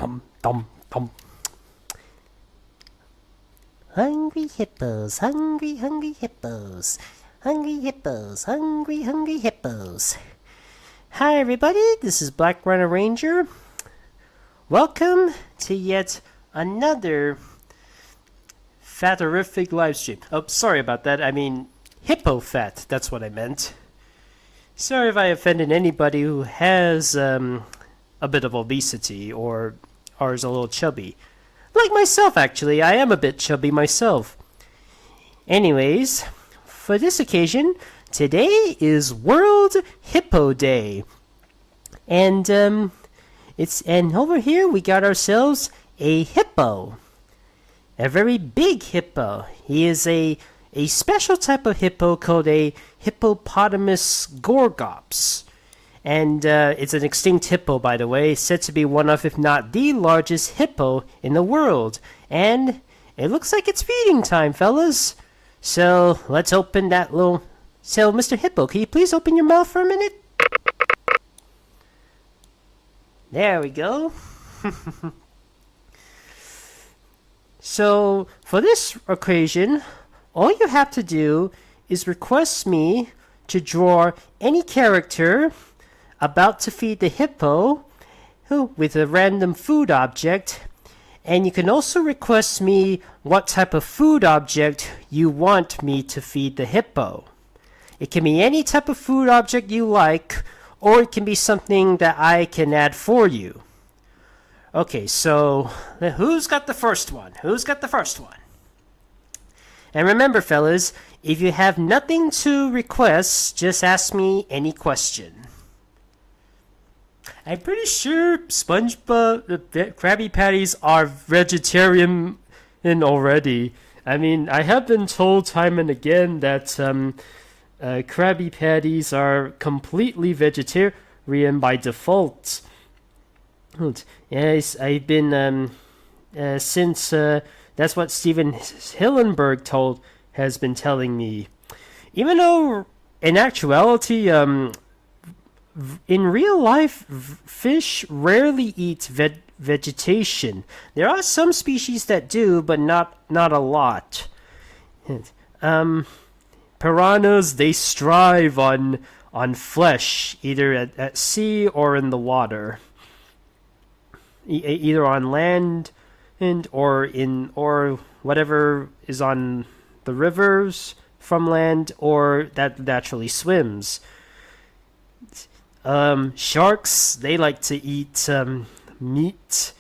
Dum, dum, dum. Hungry hippos, hungry, hungry hippos. Hungry hippos, hungry, hungry hippos. Hi everybody, this is Black Rhino Ranger. Welcome to yet another fatorific livestream. Oh, sorry about that. I mean, hippo fat. That's what I meant. Sorry if I offended anybody who has a bit of obesity or is a little chubby. Like myself, actually. I am a bit chubby myself. Anyways, for this occasion, today is World Hippo Day. And over here we got ourselves a hippo. A very big hippo. He is a special type of hippo called a Hippopotamus gorgops. And it's an extinct hippo, by the way, said to be one of, if not the largest hippo in the world. And it looks like it's feeding time, fellas. So let's open that little... So, Mr. Hippo, can you please open your mouth for a minute? There we go. So, for this occasion, all you have to do is request me to draw any character about to feed the hippo with a random food object, and you can also request me what type of food object you want me to feed the hippo. It can be any type of food object you like, or it can be something that I can add for you. Okay, so who's got the first one? Who's got the first one? And remember, fellas, if you have nothing to request, just ask me any question. I'm pretty sure SpongeBob, the Krabby Patties are vegetarian already. I mean, I have been told time and again that Krabby Patties are completely vegetarian by default. Yes, I've been since that's what Steven Hillenberg has been telling me. Even though in actuality, in real life, fish rarely eat vegetation. There are some species that do, but not a lot. Piranhas, they strive on flesh, either at sea or in the water. Either on land or whatever is on the rivers from land or that naturally swims. Sharks, they like to eat meat.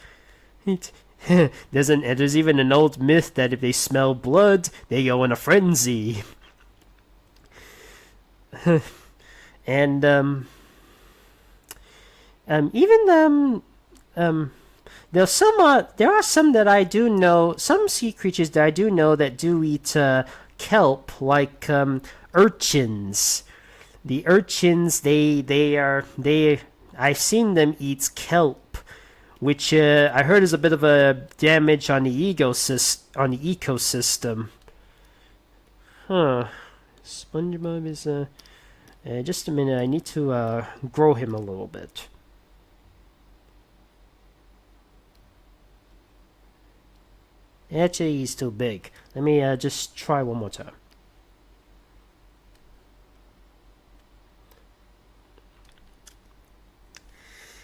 There's even an old myth that if they smell blood, they go in a frenzy. And there are some that I do know, some sea creatures that I do know that do eat kelp, like urchins. The urchins, I've seen them eat kelp, which I heard is a bit of a damage on the ecosystem. Huh. SpongeBob is just a minute, I need to grow him a little bit. Actually, he's too big. Let me just try one more time.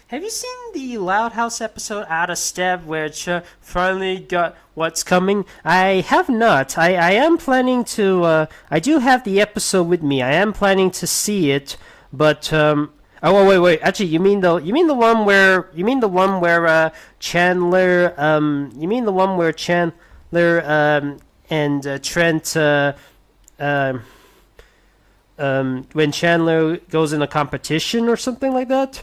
Have you seen the Loud House episode Out of Step where it finally got what's coming? I have not. I am planning to. I do have the episode with me. I am planning to see it, but oh wait. Actually, you mean the one where Chandler and Trent when Chandler goes in a competition or something like that.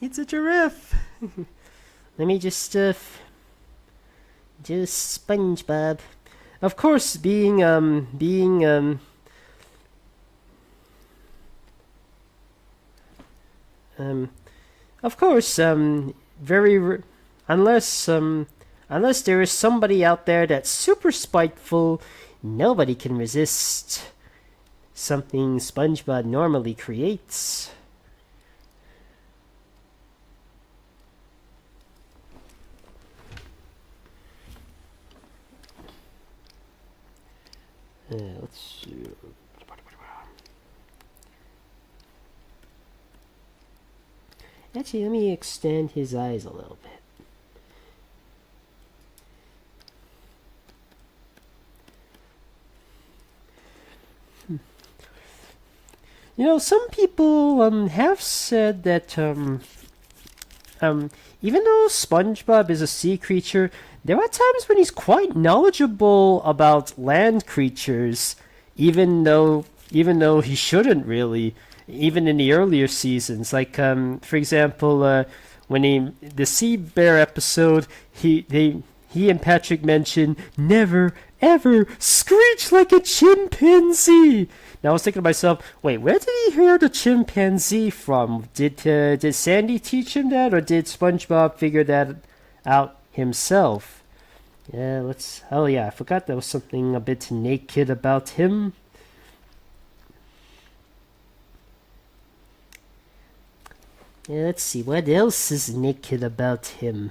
It's a giraffe. Let me just SpongeBob. Of course, unless there is somebody out there that's super spiteful Nobody can resist something SpongeBob normally creates. Let's see. Actually, let me extend his eyes a little bit. You know, some people have said that even though SpongeBob is a sea creature, there are times when he's quite knowledgeable about land creatures, even though he shouldn't really. Even in the earlier seasons, like for example, when the sea bear episode, he and Patrick mentioned never ever screech like a chimpanzee. Now I was thinking to myself, wait, where did he hear the chimpanzee from? Did Sandy teach him that, or did SpongeBob figure that out himself? Yeah, oh yeah, I forgot there was something a bit naked about him. Yeah, let's see, what else is naked about him?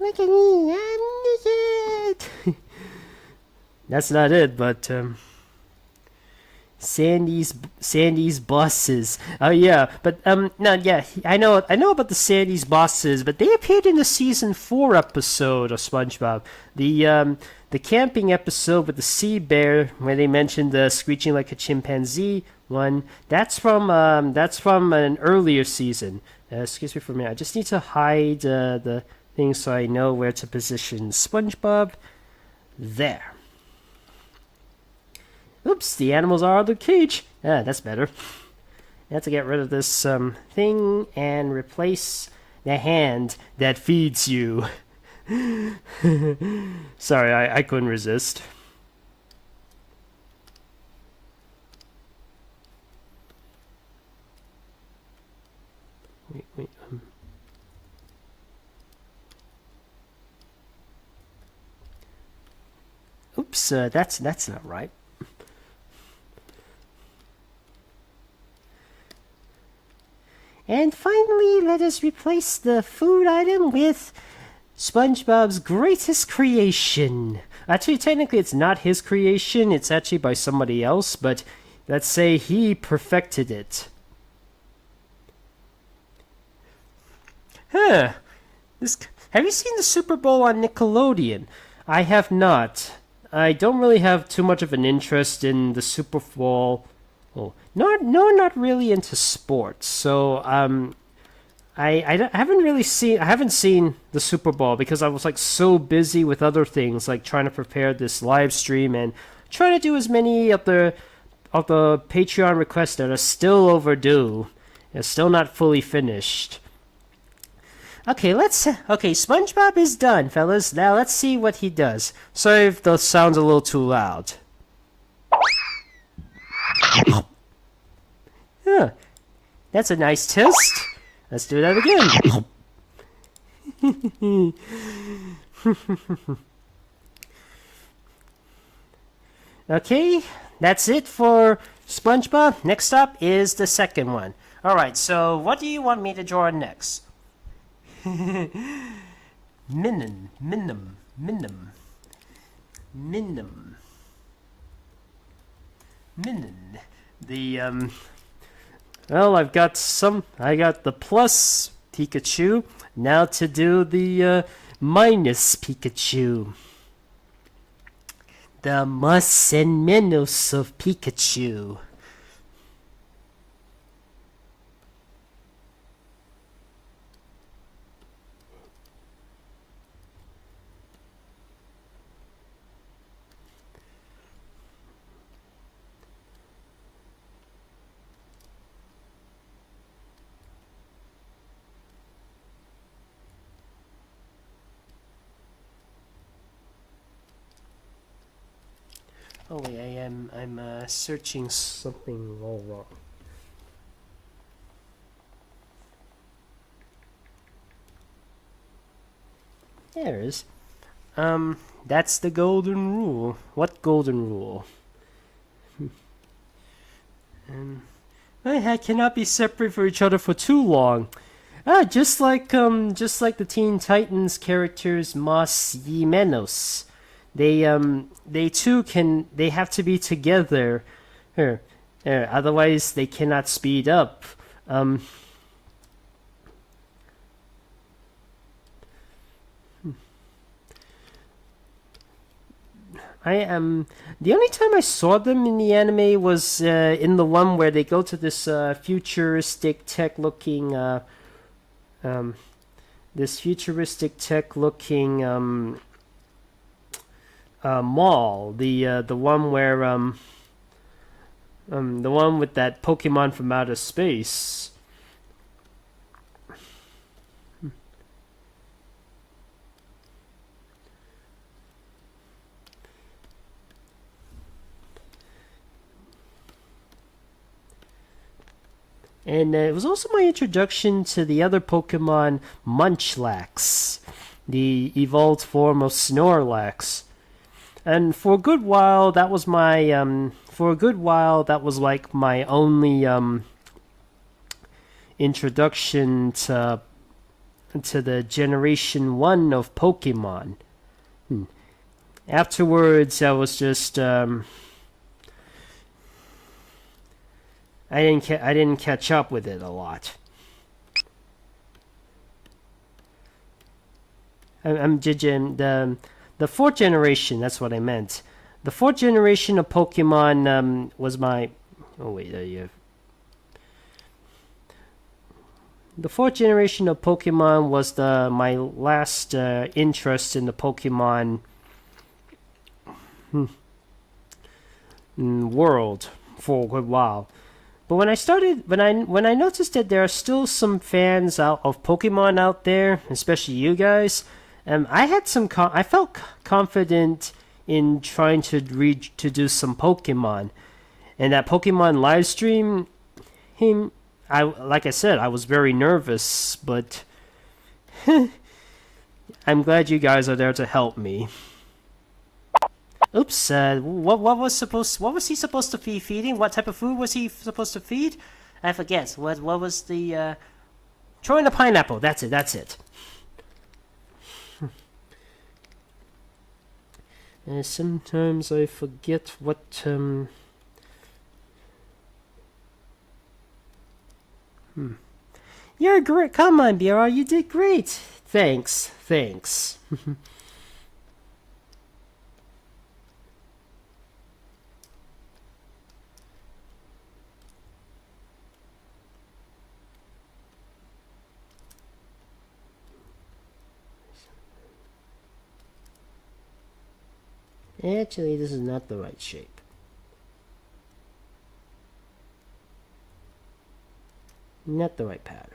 Look at me, I'm naked! That's not it, but Sandy's bosses. Oh yeah, but no, yeah, I know about the Sandy's bosses, but they appeared in the season 4 episode of SpongeBob. The camping episode with the sea bear, where they mentioned the screeching like a chimpanzee one. That's from an earlier season. Excuse me for a minute. I just need to hide the thing so I know where to position SpongeBob. There. Oops, the animals are out of the cage. Ah, that's better. I have to get rid of this thing and replace the hand that feeds you. Sorry, I couldn't resist. Wait. Oops, that's not right. And finally, let us replace the food item with SpongeBob's greatest creation. Actually, technically, it's not his creation. It's actually by somebody else, but let's say he perfected it. Huh. Have you seen the Super Bowl on Nickelodeon? I have not. I don't really have too much of an interest in the Super Bowl. Oh, not really into sports. So I haven't seen the Super Bowl because I was like so busy with other things, like trying to prepare this live stream and trying to do as many of the Patreon requests that are still overdue and still not fully finished. Okay, SpongeBob is done, fellas. Now let's see what he does. Sorry if the sound's a little too loud. Huh. That's a nice test. Let's do that again. Okay, that's it for SpongeBob. Next up is the second one. Alright, so what do you want me to draw next? Minim. Well, I got the plus Pikachu. Now to do the minus Pikachu. The mus and minus of Pikachu. Oh wait, I'm searching something all wrong. There it is. That's the golden rule. What golden rule? My head cannot be separate from each other for too long. Just like the Teen Titans characters Mas y Menos. They too they have to be together. Otherwise they cannot speed up. The only time I saw them in the anime was in the one where they go to this futuristic tech looking mall. The one where the one with that Pokemon from outer space. And it was also my introduction to the other Pokemon, Munchlax, the evolved form of Snorlax. And for a good while, that was like my only introduction to the Generation 1 of Pokemon. Afterwards, I was just I didn't catch up with it a lot. I'm judging the fourth generation. That's what I meant. The fourth generation of Pokemon was my. Oh wait, you have. The fourth generation of Pokemon was my last interest in the Pokemon world for a good while. But when I noticed that there are still some fans of Pokemon out there, especially you guys, I felt confident in trying to do some Pokemon, and that Pokemon live stream, like I said, I was very nervous, but I'm glad you guys are there to help me. Oops, what was he supposed to be feeding? What type of food was he supposed to feed? I forget. What was the throwing the pineapple? That's it. Sometimes I forget what You're great. Come on, BR, you did great. Thanks. Actually, this is not the right shape. Not the right pattern.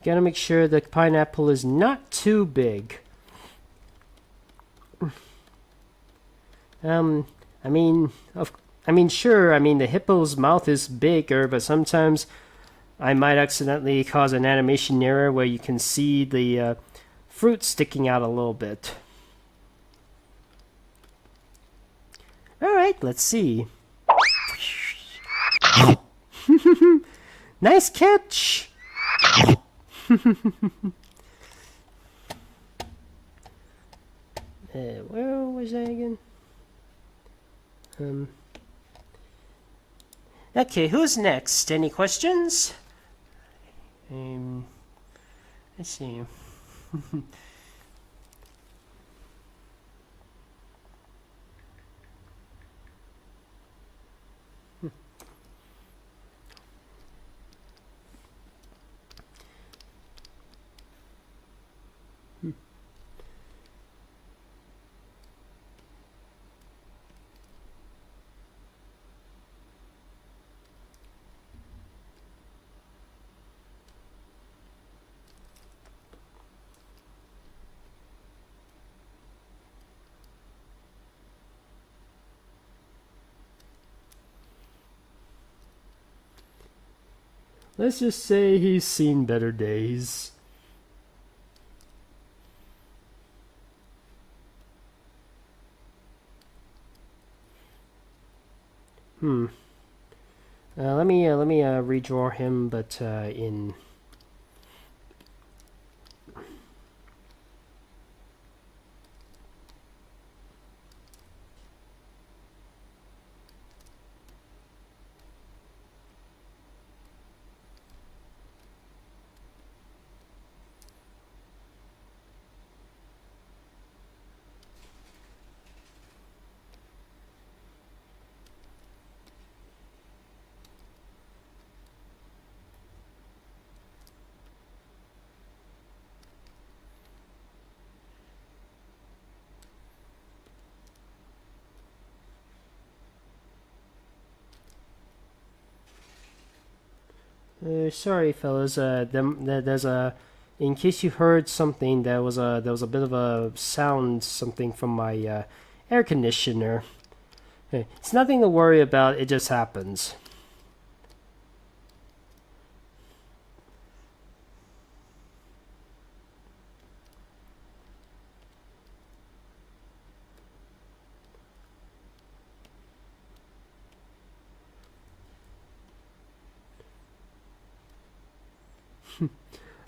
Gotta make sure the pineapple is not too big. Sure, the hippo's mouth is bigger, but sometimes I might accidentally cause an animation error where you can see the fruit sticking out a little bit. Alright, let's see. Nice catch! Where was I again? Okay, who's next? Any questions? Let's see. Let's just say he's seen better days. Let me redraw him, but in. Sorry, fellas. There's a. In case you heard something, there was a bit of a sound, something from my air conditioner. It's nothing to worry about. It just happens.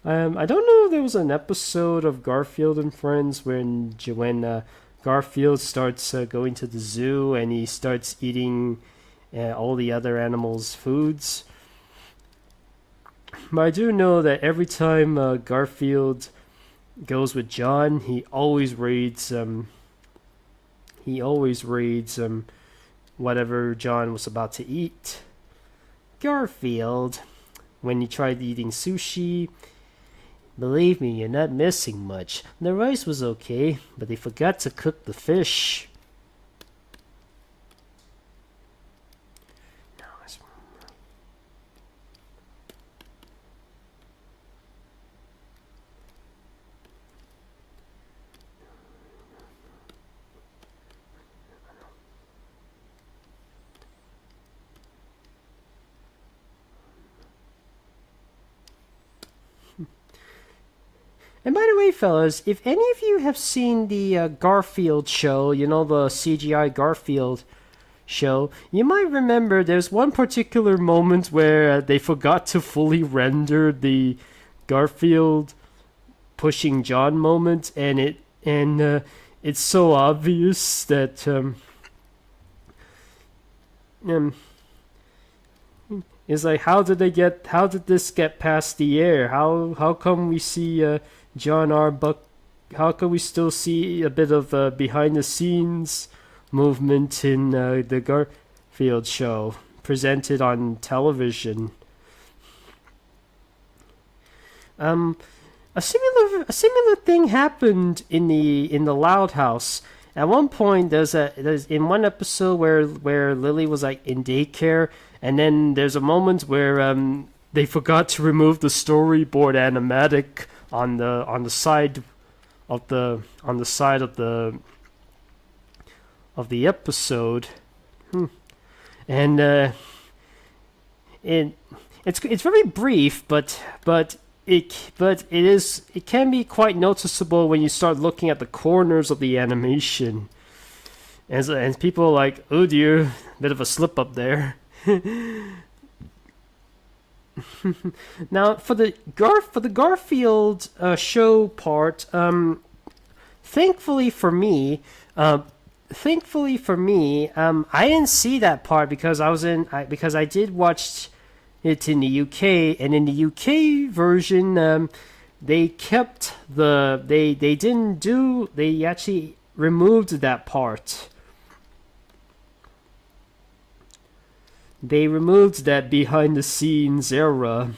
I don't know if there was an episode of Garfield and Friends when Garfield starts going to the zoo and he starts eating all the other animals' foods. But I do know that every time Garfield goes with John, he always raids whatever John was about to eat. Garfield, when he tried eating sushi, believe me, you're not missing much. The rice was okay, but they forgot to cook the fish. And by the way, fellas, if any of you have seen the Garfield show, you know, the CGI Garfield show, you might remember there's one particular moment where they forgot to fully render the Garfield pushing John moment, and it's so obvious that it's like, how did this get past the air? How come we see John Arbuck? How can we still see a bit of behind the scenes movement in the Garfield show presented on television? A similar thing happened in the Loud House. At one point, there's in one episode where Lily was like in daycare, and then there's a moment where they forgot to remove the storyboard animatic on the side of the episode, and it's very brief, but it can be quite noticeable when you start looking at the corners of the animation, and people are like, oh dear, bit of a slip up there. Now for the Garfield show part, thankfully for me, I didn't see that part because I did watch it in the UK, and in the UK version, they actually removed that part. They removed that behind the scenes era.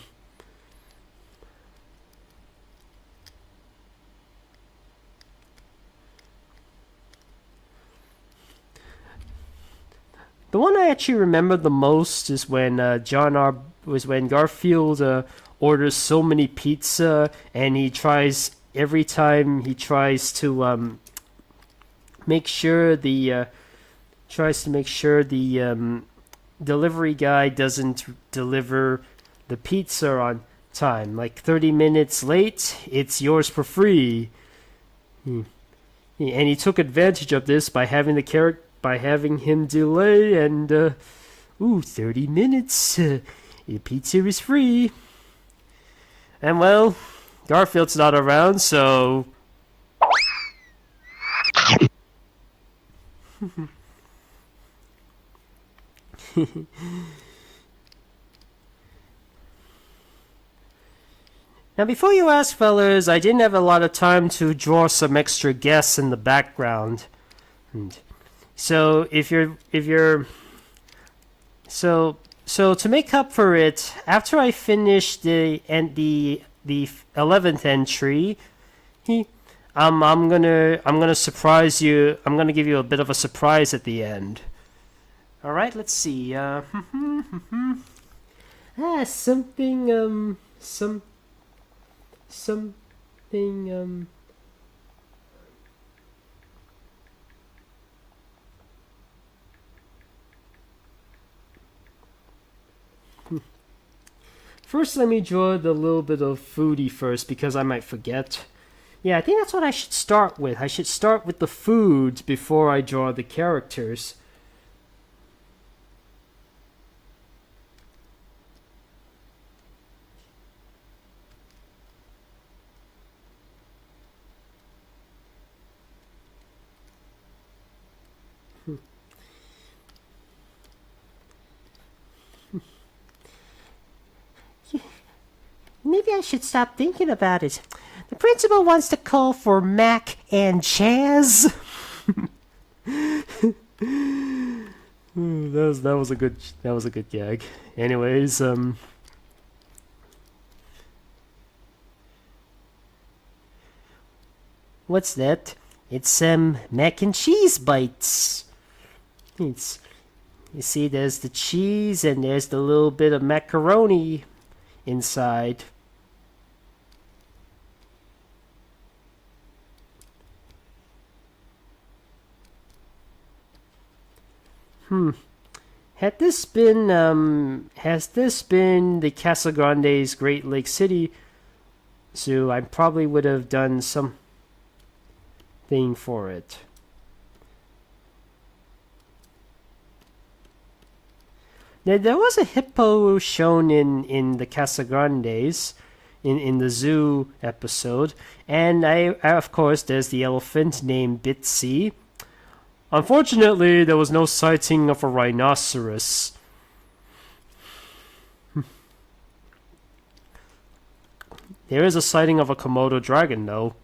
The one I actually remember the most is when when Garfield orders so many pizza, and every time he tries to make sure the delivery guy doesn't deliver the pizza on time. Like 30 minutes late, it's yours for free. And he took advantage of this by having him delay and 30 minutes. Your pizza is free. And well, Garfield's not around, so now, before you ask, fellas, I didn't have a lot of time to draw some extra guests in the background. So so to make up for it, after I finish the 11th entry, I'm gonna surprise you. I'm gonna give you a bit of a surprise at the end. All right, let's see. Something. First, let me draw the little bit of foodie first, because I might forget. Yeah, I think that's what I should start with. I should start with the food before I draw the characters. Maybe I should stop thinking about it. The principal wants to call for mac and Chaz. That was a good gag. Anyways, what's that? It's mac and cheese bites. You see, there's the cheese and there's the little bit of macaroni inside. Has this been the Casa Grande's Great Lake City Zoo, I probably would have done something for it. Now, there was a hippo shown in the Casa Grandes, in the zoo episode, and I of course there's the elephant named Bitsy. Unfortunately, there was no sighting of a rhinoceros. There is a sighting of a Komodo dragon, though.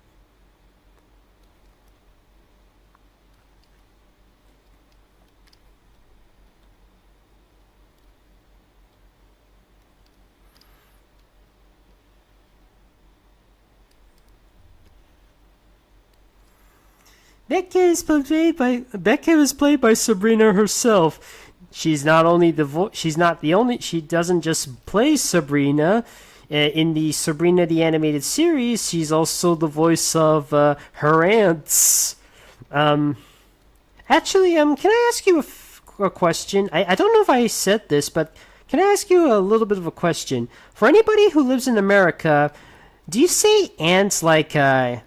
Becca was played by Sabrina herself. She doesn't just play Sabrina. In the Sabrina the Animated Series, she's also the voice of her aunts. Actually, can I ask you a question? I don't know if I said this, but can I ask you a little bit of a question? For anybody who lives in America, do you say aunt like a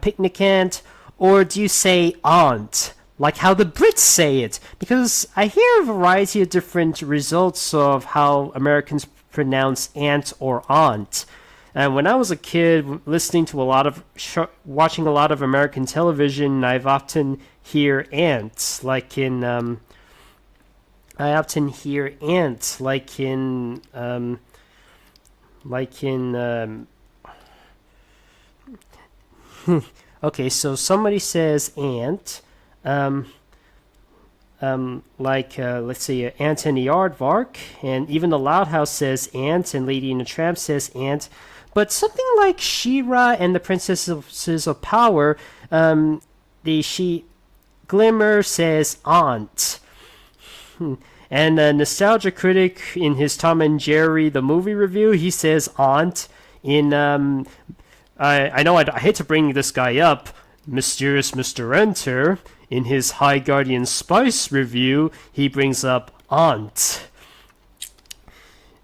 picnic ant? Or do you say aunt, like how the Brits say it? Because I hear a variety of different results of how Americans pronounce aunt or aunt. And when I was a kid, watching a lot of American television, I've often hear aunt, like in okay, so somebody says aunt, let's say Anthony Aardvark, and even the Loud House says aunt, and Lady and the Tramp says aunt. But something like She-Ra and the Princesses of Power, Glimmer says aunt. And Nostalgia Critic, in his Tom and Jerry the movie review, he says aunt. In I know I hate to bring this guy up, Mysterious Mr. Enter, in his High Guardian Spice review, he brings up aunt.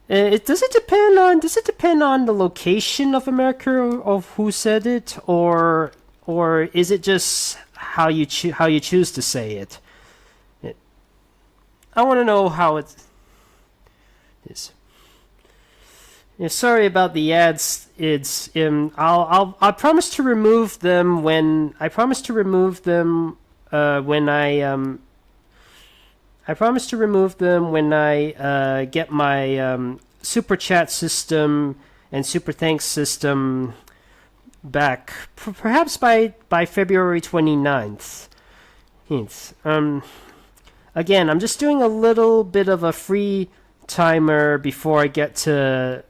Does it depend on the location of America of who said it, or is it just how you choose to say it? I want to know how it is. Yeah, sorry about the ads. It's I promise to remove them when I promise to remove them when I promise to remove them when I get my super chat system and super thanks system back, perhaps by February 29th. Again, I'm just doing a little bit of a free timer before I get to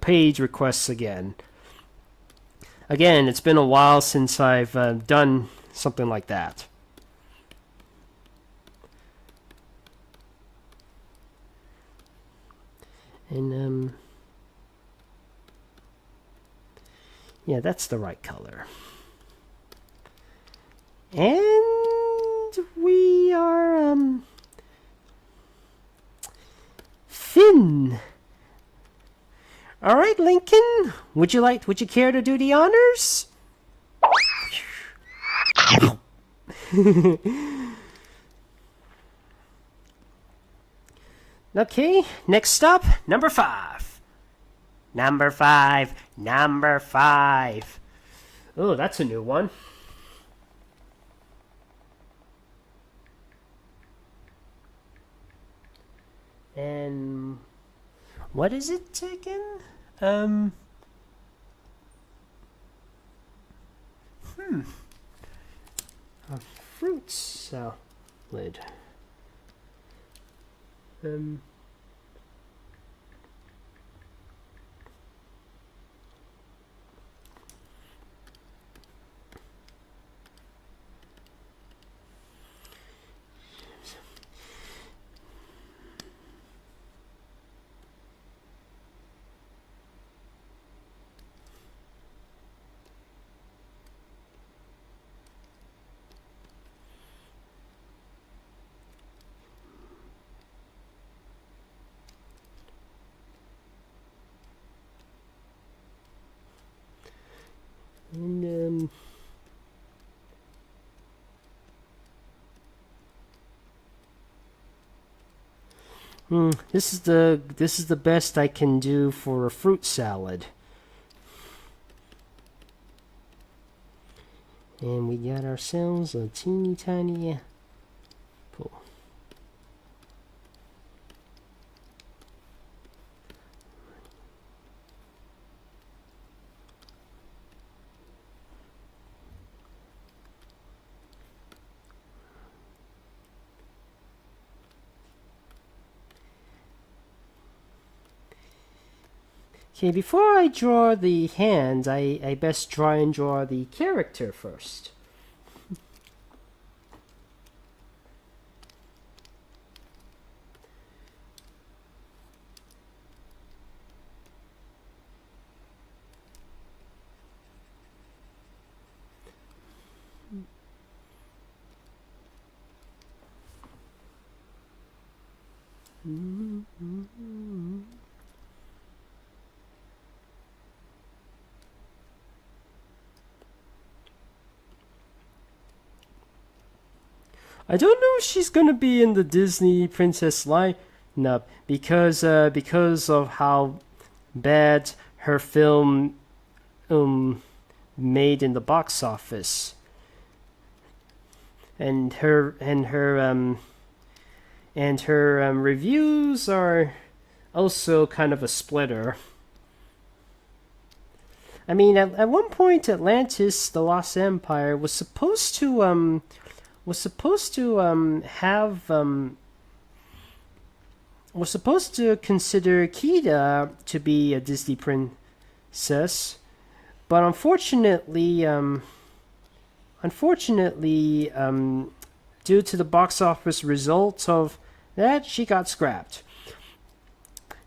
page requests again. Again, it's been a while since I've done something like that. And yeah, that's the right color. And we are Finn. All right, Lincoln. Would you care to do the honors? Okay, next up, number 5. Number 5. Oh, that's a new one. And what is it again? A fruit salad. And this is the best I can do for a fruit salad. And we got ourselves a teeny tiny apple. Okay, before I draw the hands, I best try and draw the character first. I don't know if she's gonna be in the Disney princess lineup because of how bad her film made in the box office, and her reviews are also kind of a splitter. I mean, at one point, Atlantis, the Lost Empire, was supposed to consider Kida to be a Disney princess, but unfortunately, due to the box office results of that, she got scrapped.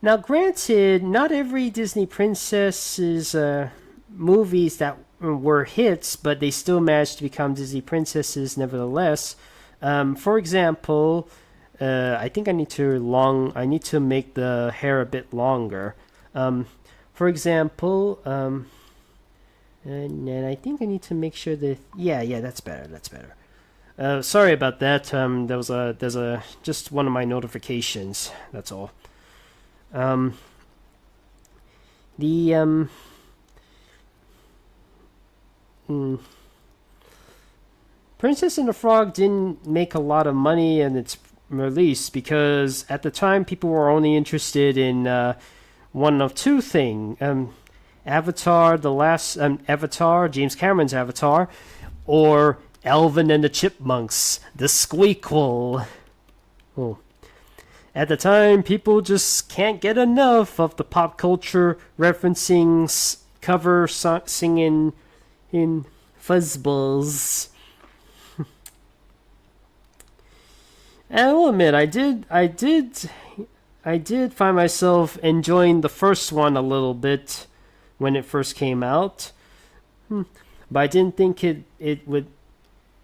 Now, granted, not every Disney princess's movies that were hits, but they still managed to become Disney princesses nevertheless. For example, I think I need to make the hair a bit longer. For example, and I think I need to make sure that yeah, that's better. That's better. Sorry about that. There's a just one of my notifications. That's all. The Princess and the Frog didn't make a lot of money in its release because at the time people were only interested in one of two things: Avatar, Avatar, James Cameron's Avatar, or Alvin and the Chipmunks, the sequel. Oh. At the time, people just can't get enough of the pop culture referencing singing in fuzzballs. And I will admit, I did find myself enjoying the first one a little bit when it first came out, but I didn't think it would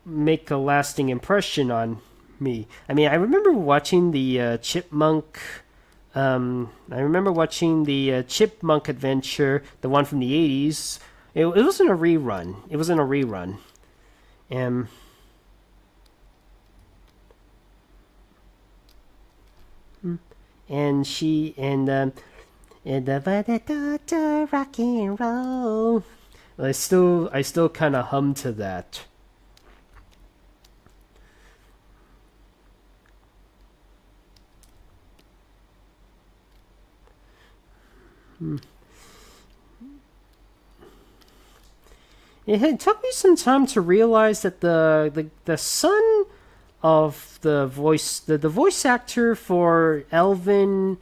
make a lasting impression on me. I mean, I remember watching the Chipmunk. I remember watching the Chipmunk Adventure, the one from the '80s. It wasn't a rerun. It wasn't a rerun. And she and the rock and roll. I still kind of hum to that. It took me some time to realize that the son of the voice actor for Elvin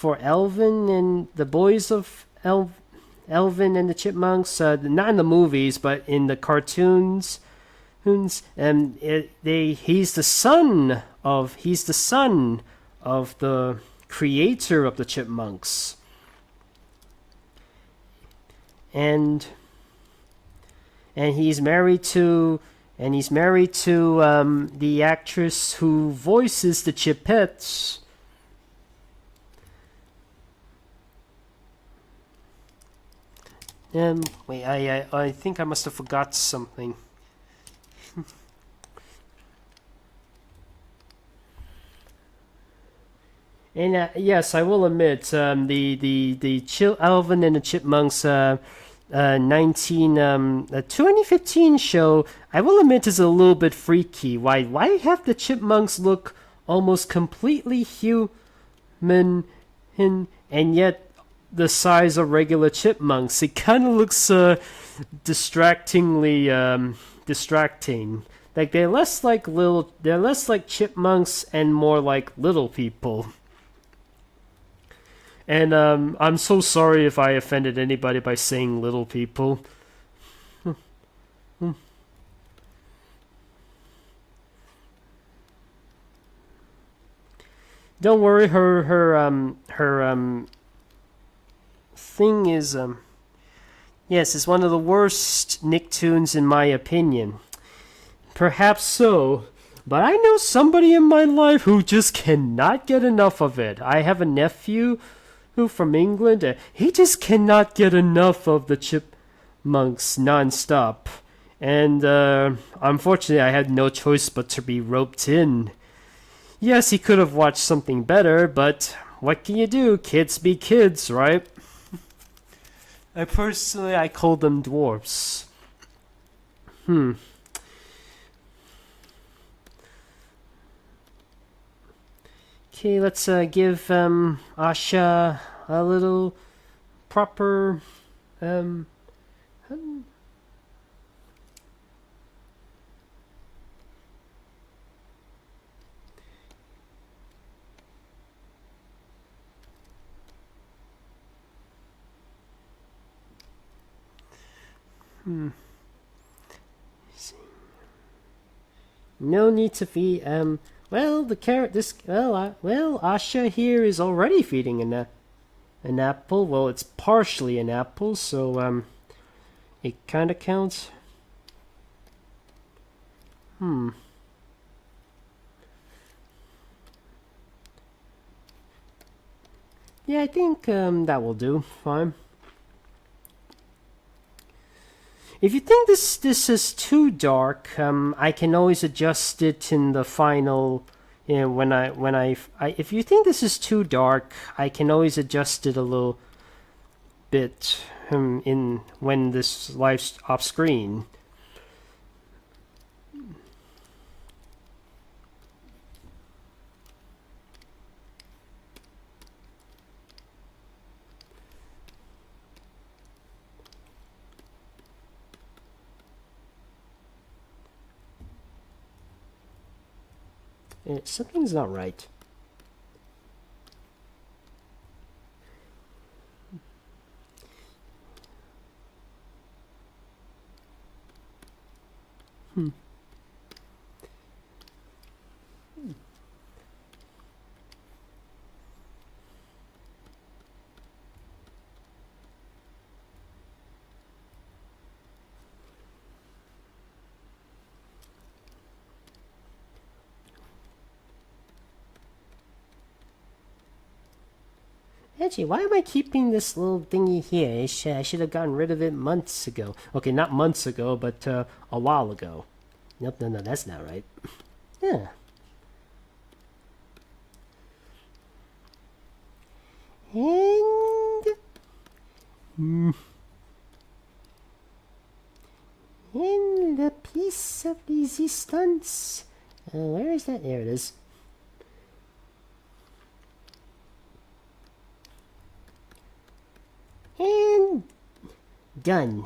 and the boys of Elvin and the Chipmunks, not in the movies but in the cartoons, and he's the son of the creator of the Chipmunks. And he's married to the actress who voices the Chipettes. Wait, I think I must have forgot something. And yes, I will admit, the Alvin and the Chipmunks 2015 show, I will admit, is a little bit freaky. Why have the chipmunks look almost completely human and yet the size of regular chipmunks? It kind of looks distracting. Like they're less like chipmunks and more like little people. And I'm so sorry if I offended anybody by saying little people. Don't worry, her thing is yes, it's one of the worst Nicktoons in my opinion. Perhaps so, but I know somebody in my life who just cannot get enough of it. I have a nephew from England. He just cannot get enough of the Chipmunks nonstop. And unfortunately, I had no choice but to be roped in. Yes, he could have watched something better, but what can you do? Kids be kids, right? I call them dwarfs. Okay, let's give Asha a little proper No need to feed well, the carrot. Asha here is already feeding an apple. Well, it's partially an apple, so it kind of counts. Yeah, I think that will do. Fine. If you think this is too dark, I can always adjust it in the final. You know, if you think this is too dark, I can always adjust it a little bit in when this live's off screen. Something's not right. Actually, why am I keeping this little thingy here? I should have gotten rid of it months ago. Okay, not months ago, but a while ago. Nope, no, that's not right. Yeah. And... in the piece of resistance. Where is that? There it is. And done.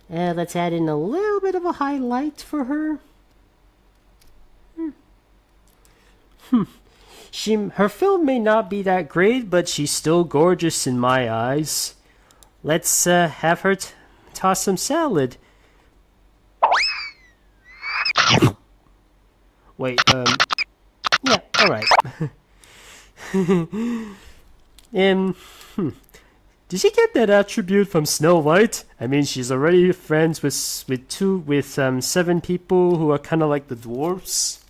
Let's add in a little bit of a highlight for her. Her film may not be that great, but she's still gorgeous in my eyes. Let's have her toss some salad. Wait, yeah, alright. Did she get that attribute from Snow White? I mean, she's already friends with 7 people who are kind of like the dwarfs.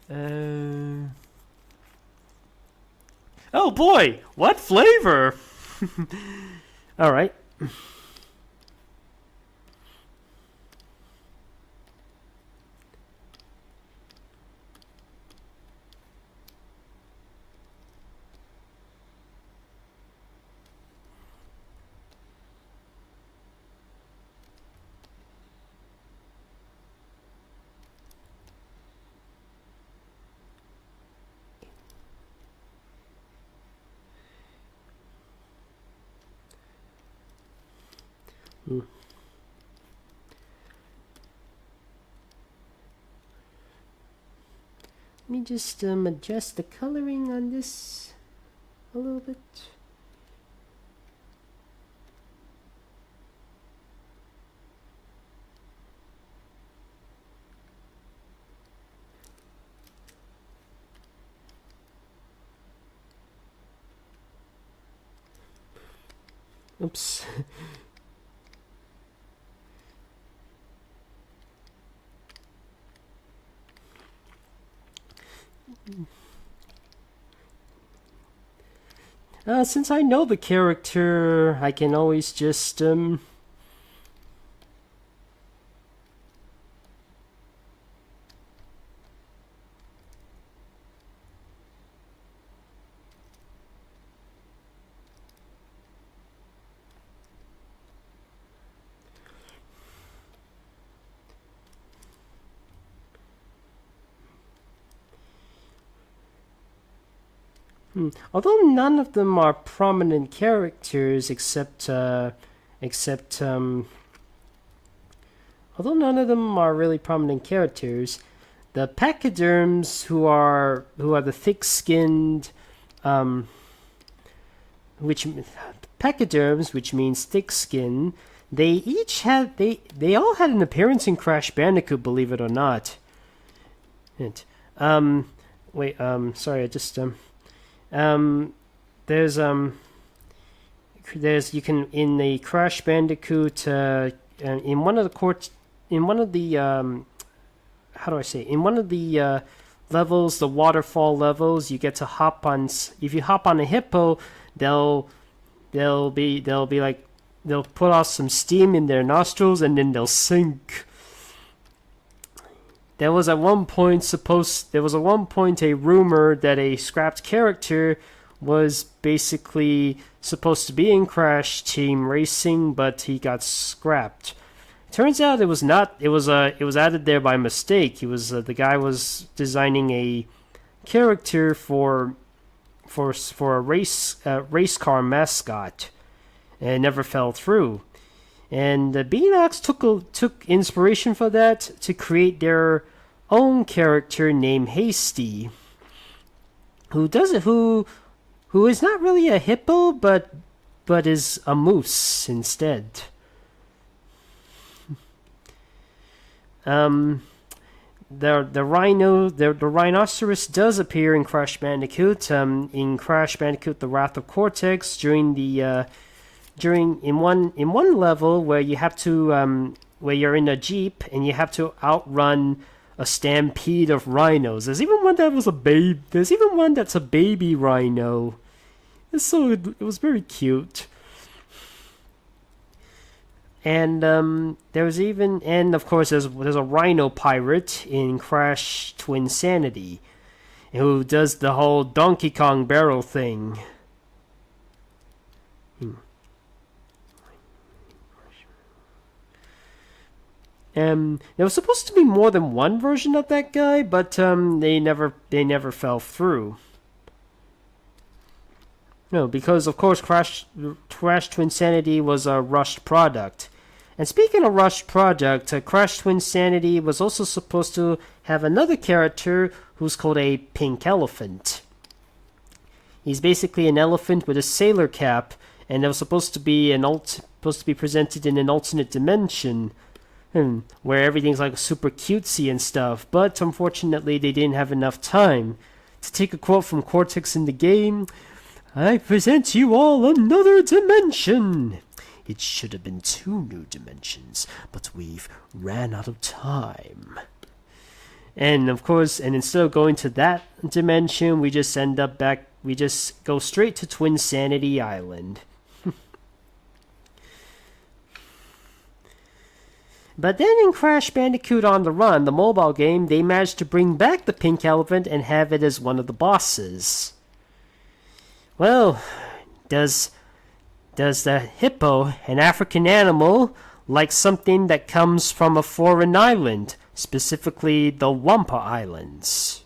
Oh boy, what flavor? Alright. Let me just adjust the coloring on this a little bit. Oops. Since I know the character, I can always just although none of them are prominent characters, although none of them are really prominent characters, the pachyderms who are the thick-skinned, which means thick skin, they all had an appearance in Crash Bandicoot, believe it or not. Hint. Sorry, I just there's you can in the Crash Bandicoot in one of the how do I say, in one of the levels, the waterfall levels, you get to hop on. If you hop on a hippo, they'll be like they'll put off some steam in their nostrils and then they'll sink. There was at one point a rumor that a scrapped character was basically supposed to be in Crash Team Racing, but he got scrapped. Turns out it was not. It was added there by mistake. The guy was designing a character for a race car mascot, and it never fell through. And Beanox took inspiration for that to create their own character named Hasty, who is not really a hippo, but is a moose instead. The rhinoceros does appear in Crash Bandicoot. In Crash Bandicoot: The Wrath of Cortex, in one level where you have to where you're in a jeep and you have to outrun a stampede of rhinos. There's even one that was a babe. There's even one that's a baby rhino. It was very cute. And of course there's a rhino pirate in Crash Twinsanity who does the whole Donkey Kong barrel thing. There was supposed to be more than one version of that guy, but they never fell through. No, because of course Crash Twinsanity was a rushed product. And speaking of rushed product, Crash Twinsanity was also supposed to have another character who's called a pink elephant. He's basically an elephant with a sailor cap, and it was supposed to be presented in an alternate dimension, where everything's like super cutesy and stuff. But unfortunately, they didn't have enough time. To take a quote from Cortex in the game, "I present you all another dimension. It should have been 2 new dimensions, but we've ran out of time." And of course, instead of going to that dimension, we just go straight to Twinsanity Island. But then in Crash Bandicoot On the Run, the mobile game, they managed to bring back the pink elephant and have it as one of the bosses. Well, does the hippo, an African animal, like something that comes from a foreign island, specifically the Wampa Islands?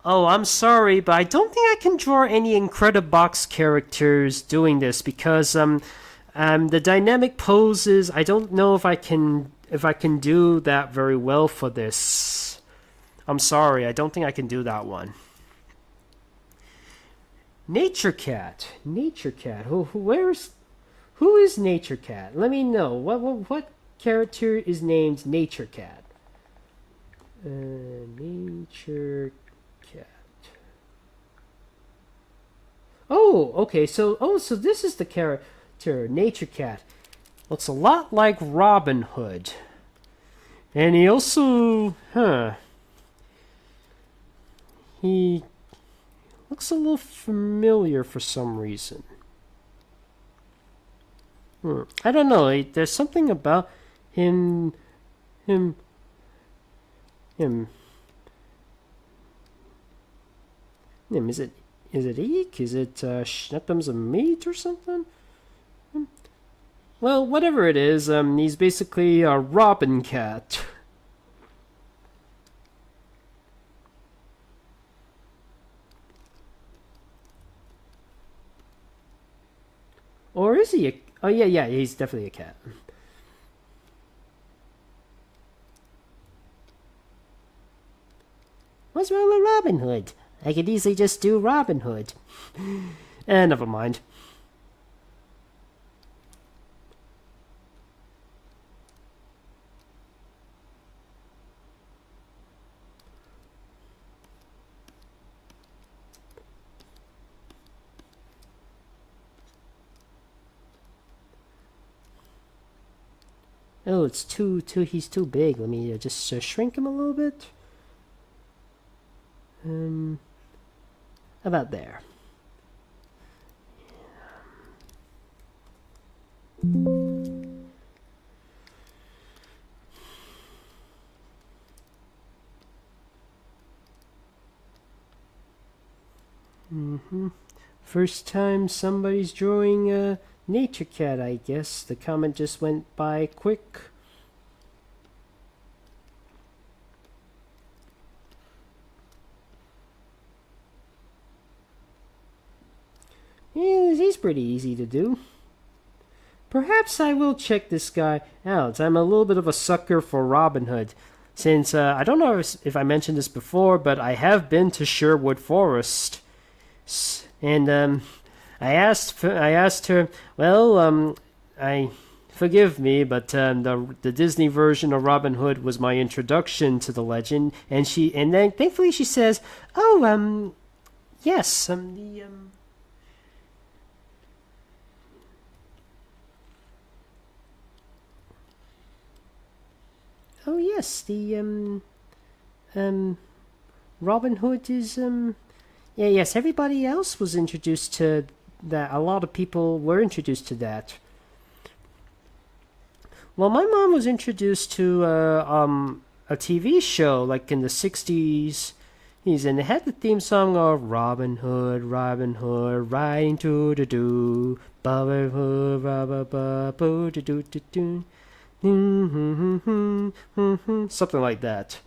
Oh, I'm sorry, but I don't think I can draw any Incredibox characters doing this because the dynamic poses, I don't know if I can do that very well for this. I'm sorry, I don't think I can do that one. Nature Cat. Who is Nature Cat? Let me know. What character is named Nature Cat? Nature Cat. Oh, okay. So this is the character, Nature Cat. Looks a lot like Robin Hood, and he also, he looks a little familiar for some reason. I don't know. There's something about him. Is it Eek? Is it Schneppums of Meat or something? Well, whatever it is, he's basically a Robin Cat. Or is he a... Oh, yeah, he's definitely a cat. What's wrong with Robin Hood? I could easily just do Robin Hood. Never mind. Oh, it's he's too big. Let me just shrink him a little bit. About there. First time somebody's drawing a nature cat, I guess. The comment just went by quick. Yeah, he's pretty easy to do. Perhaps I will check this guy out. I'm a little bit of a sucker for Robin Hood. Since, I don't know if I mentioned this before, but I have been to Sherwood Forest. And, I asked her, well, forgive me, but the Disney version of Robin Hood was my introduction to the legend, and then thankfully she says, "Oh, yes, oh yes, the Robin Hood is yeah, yes, everybody else was introduced to that. A lot of people were introduced to that. Well, my mom was introduced to a TV show like in the 60s. And it had the theme song of Robin Hood, riding to the doo, Robin Hood, boo do do do do, something like that.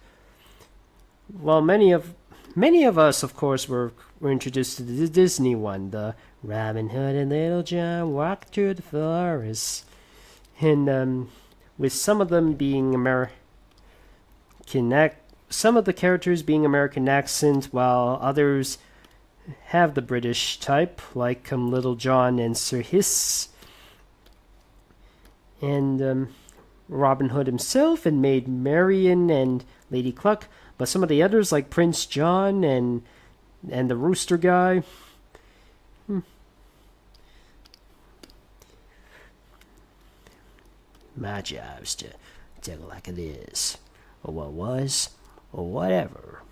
Well, many of us, of course, were introduced to the Disney one, the Robin Hood and Little John walked through the forest, and with some of them being some of the characters being American accent, while others have the British type, like Little John and Sir Hiss, and Robin Hood himself, and Maid Marian and Lady Cluck. But some of the others, like Prince John and the Rooster guy, my job's to tell it like it is, or what was, or whatever.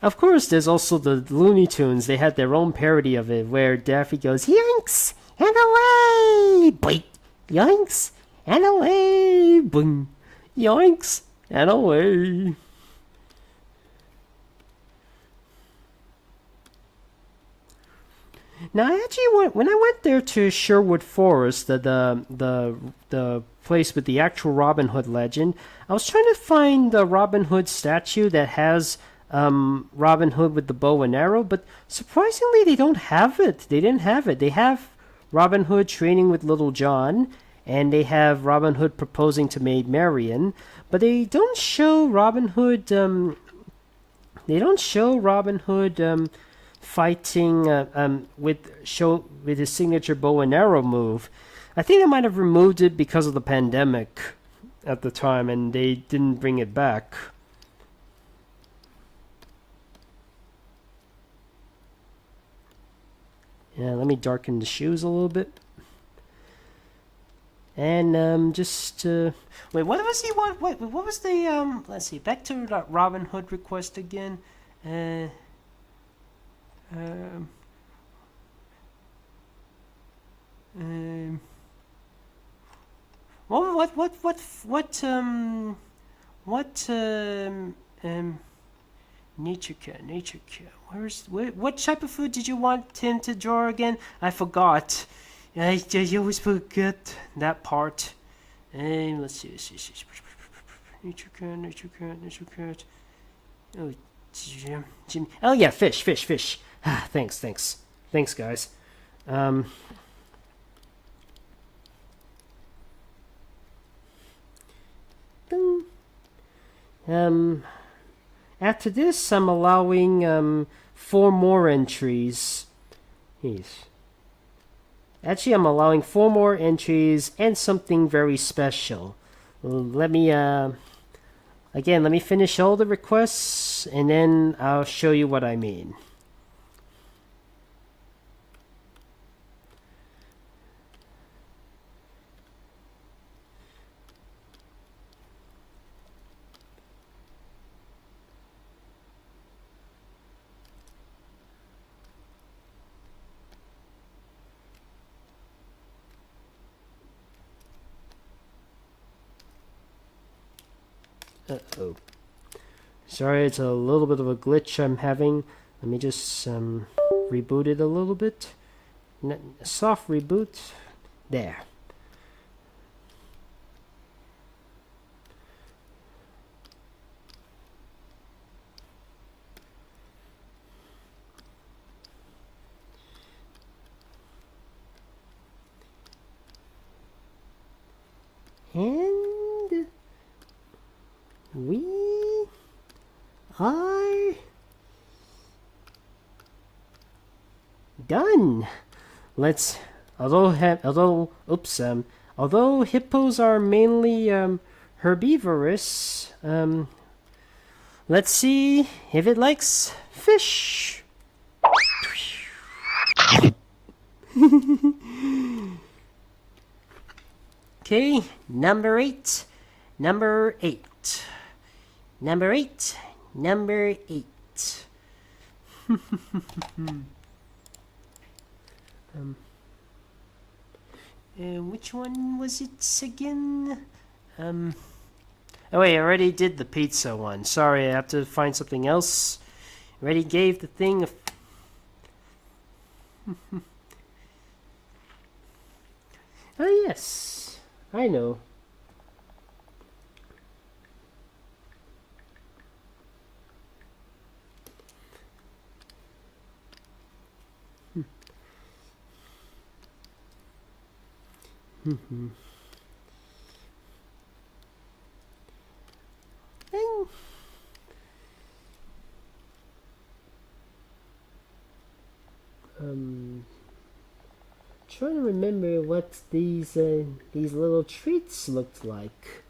Of course, there's also the Looney Tunes. They had their own parody of it, where Daffy goes, "Yanks and away, boink, yoinks and away, boing, yoinks and away." Now, I actually when I went there to Sherwood Forest, the place with the actual Robin Hood legend, I was trying to find the Robin Hood statue that has Robin Hood with the bow and arrow, but surprisingly, they don't have it. They didn't have it. They have Robin Hood training with Little John, and they have Robin Hood proposing to Maid Marian, but they don't show Robin Hood. Fighting with his signature bow and arrow move. I think they might have removed it because of the pandemic at the time, and they didn't bring it back. Yeah, let me darken the shoes a little bit. And just wait, what was he want? What was the Let's see. Back to that Robin Hood request again. Nature cat. What type of food did you want him to draw again? I forgot. I always forget that part. Let's see. Nature cat. Oh, Jim. Oh yeah, fish. Ah, thanks, guys. After this, I'm allowing 4 more entries. Yes. Actually, I'm allowing 4 more entries and something very special. Let me finish all the requests, and then I'll show you what I mean. Uh-oh. Sorry, it's a little bit of a glitch I'm having. Let me just reboot it a little bit. Soft reboot. There. And we are done. Let's although hippos are mainly herbivorous, let's see if it likes fish. Okay, number 8. Number 8. Number 8. Number 8. Which one was it again? Oh wait, I already did the pizza one. Sorry, I have to find something else. Already gave the thing a... Oh yes, I know. Trying to remember what these little treats looked like.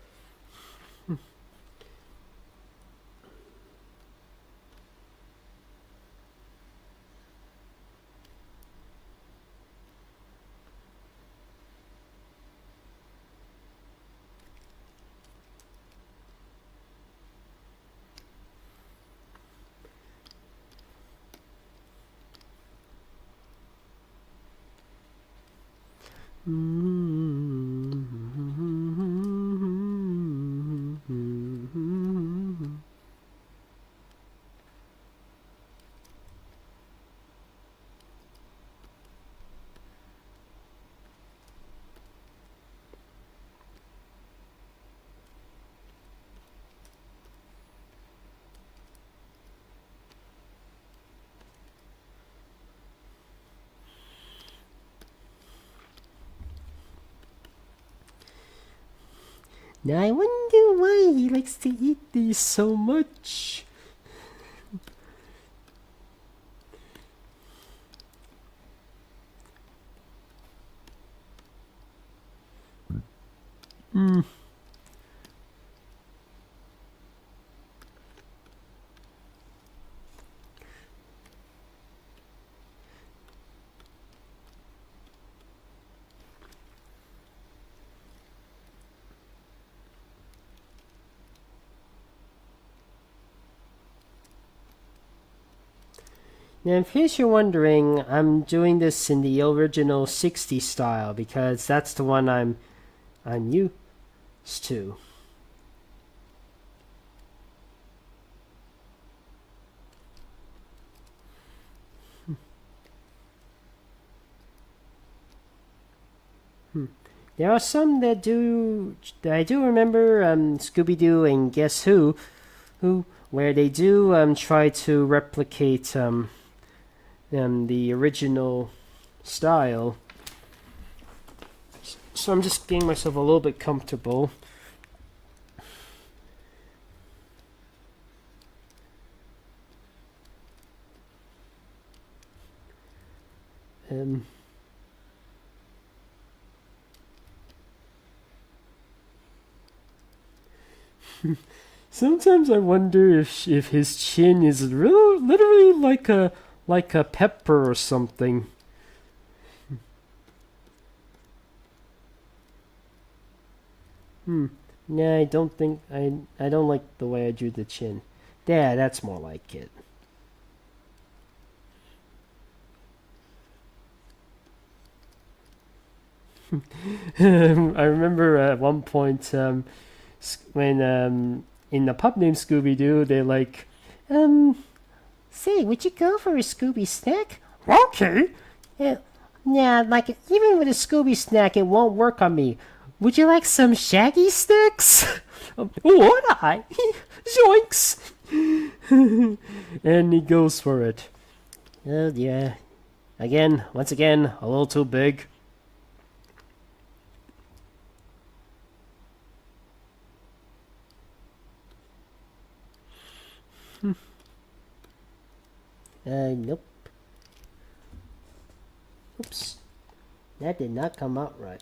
Now I wonder why he likes to eat these so much. Now, in case you're wondering, I'm doing this in the original 60 style because that's the one I'm used to. There are some that I do remember, Scooby-Doo and Guess Who, where they do try to replicate the original style. So I'm just getting myself a little bit comfortable. Sometimes I wonder if his chin is literally like a pepper or something. Nah, I don't think I don't like the way I drew the chin. Yeah, that's more like it. I remember at one point when in the pup named Scooby-Doo, they're like, say, would you go for a Scooby snack? Okay. Yeah, like, even with a Scooby snack, it won't work on me. Would you like some Shaggy snacks? Would I? Zoinks! And he goes for it. Oh, yeah. Once again, a little too big. Nope. Oops. That did not come out right.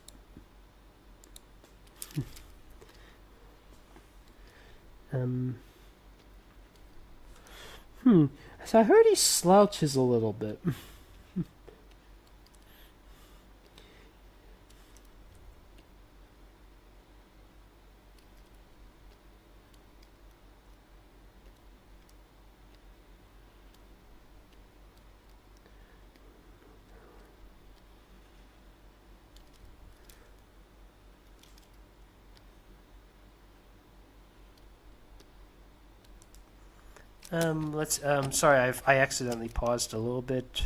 So I heard he slouches a little bit. Sorry, I accidentally paused a little bit.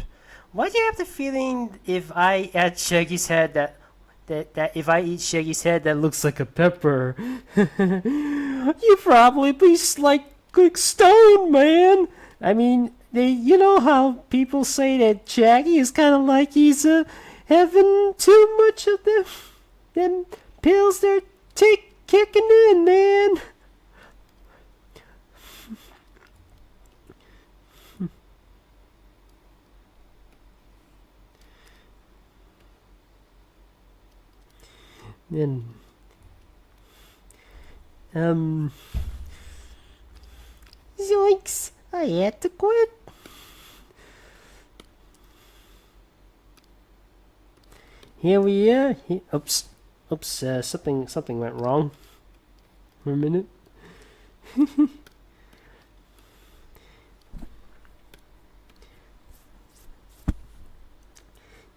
Why do you have the feeling if I add Shaggy's head that if I eat Shaggy's head that looks like a pepper, you probably be like stoned, man. I mean, you know how people say that Shaggy is kind of like he's having too much of them pills they're kicking in, man. Then, zoinks! I had to quit. Here we are. Oops! Something went wrong. For a minute.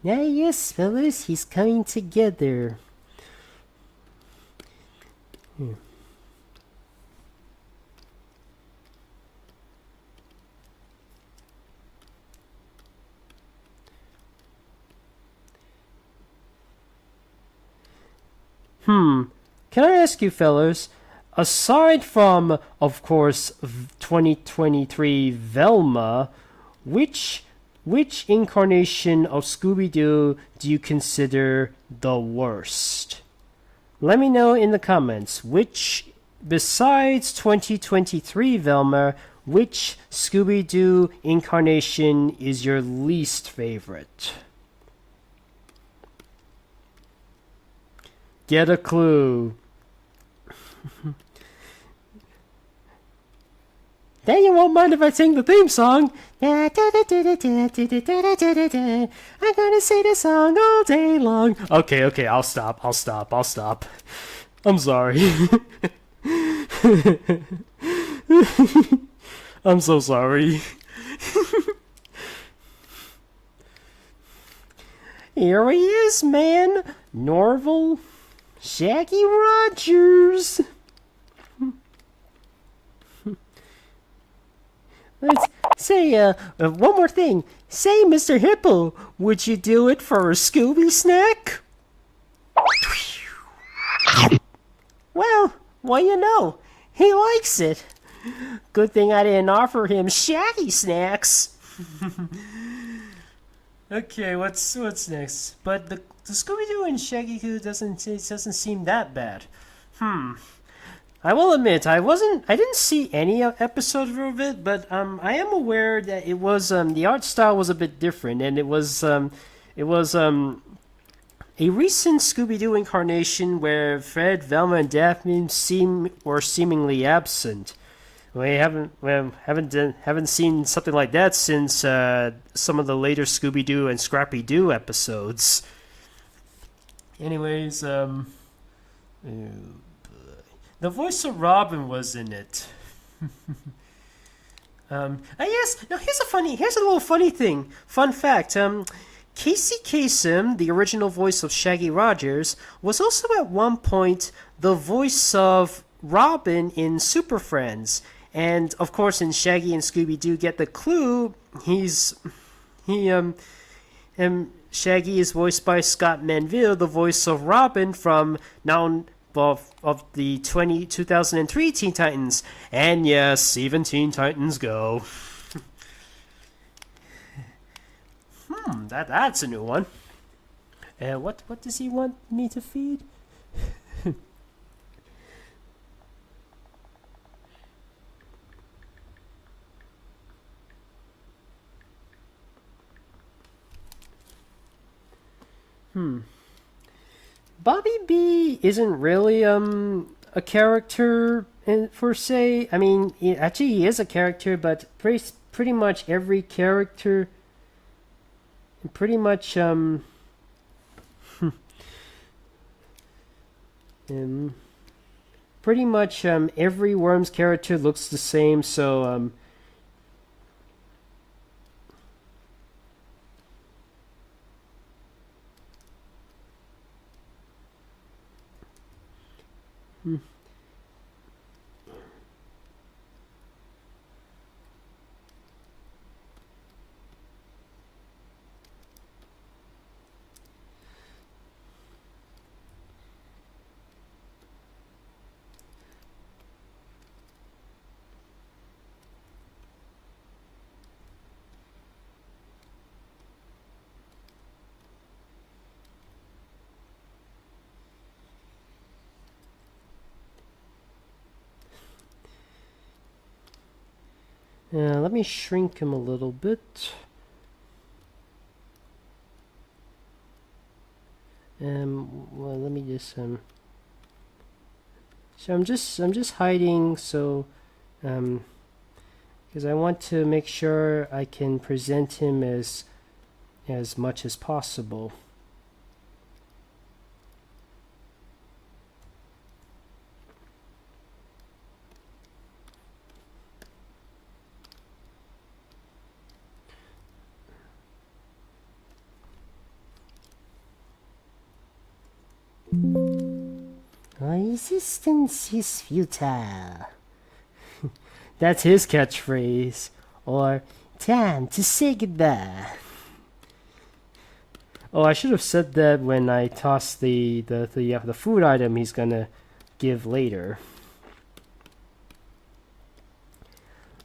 Now, yes, fellas, he's coming together. Can I ask you, fellas, aside from, of course, 2023 Velma, which incarnation of Scooby-Doo do you consider the worst? Let me know in the comments, besides 2023 Velma, which Scooby-Doo incarnation is your least favorite? Get a clue. Then you won't mind if I sing the theme song. I'm gonna sing the song all day long. Okay, I'll stop. I'm sorry. I'm so sorry. Here he is, man. Norval Shaggy Rogers. Let's say, one more thing. Say, Mr. Hippo, would you do it for a Scooby snack? Well, you know, he likes it. Good thing I didn't offer him Shaggy snacks. Okay, what's next? But the Scooby-Doo and Shaggy-Doo doesn't seem that bad. I will admit, I didn't see any episode of it, but I am aware that it was the art style was a bit different, and it was a recent Scooby-Doo incarnation where Fred, Velma, and Daphne were seemingly absent. We haven't seen something like that since some of the later Scooby-Doo and Scrappy-Doo episodes. Anyways, the voice of Robin was in it. Yes. Now here's a little funny thing. Fun fact. Casey Kasem, the original voice of Shaggy Rogers, was also at one point the voice of Robin in Super Friends. And of course, in Shaggy and Scooby Doo get the clue, Shaggy is voiced by Scott Manville, the voice of Robin from now of the 2003 Teen Titans. And yes, even Teen Titans Go. That's a new one. What does he want me to feed? Bobby B isn't really a character per se. I mean, actually he is a character, but pretty much every character, pretty much pretty much every Worms character looks the same. So let me shrink him a little bit. Well, let me just so I'm just hiding, so because I want to make sure I can present him as much as possible. Resistance is futile. That's his catchphrase. Or, time to say goodbye. Oh, I should have said that when I tossed the food item he's gonna give later.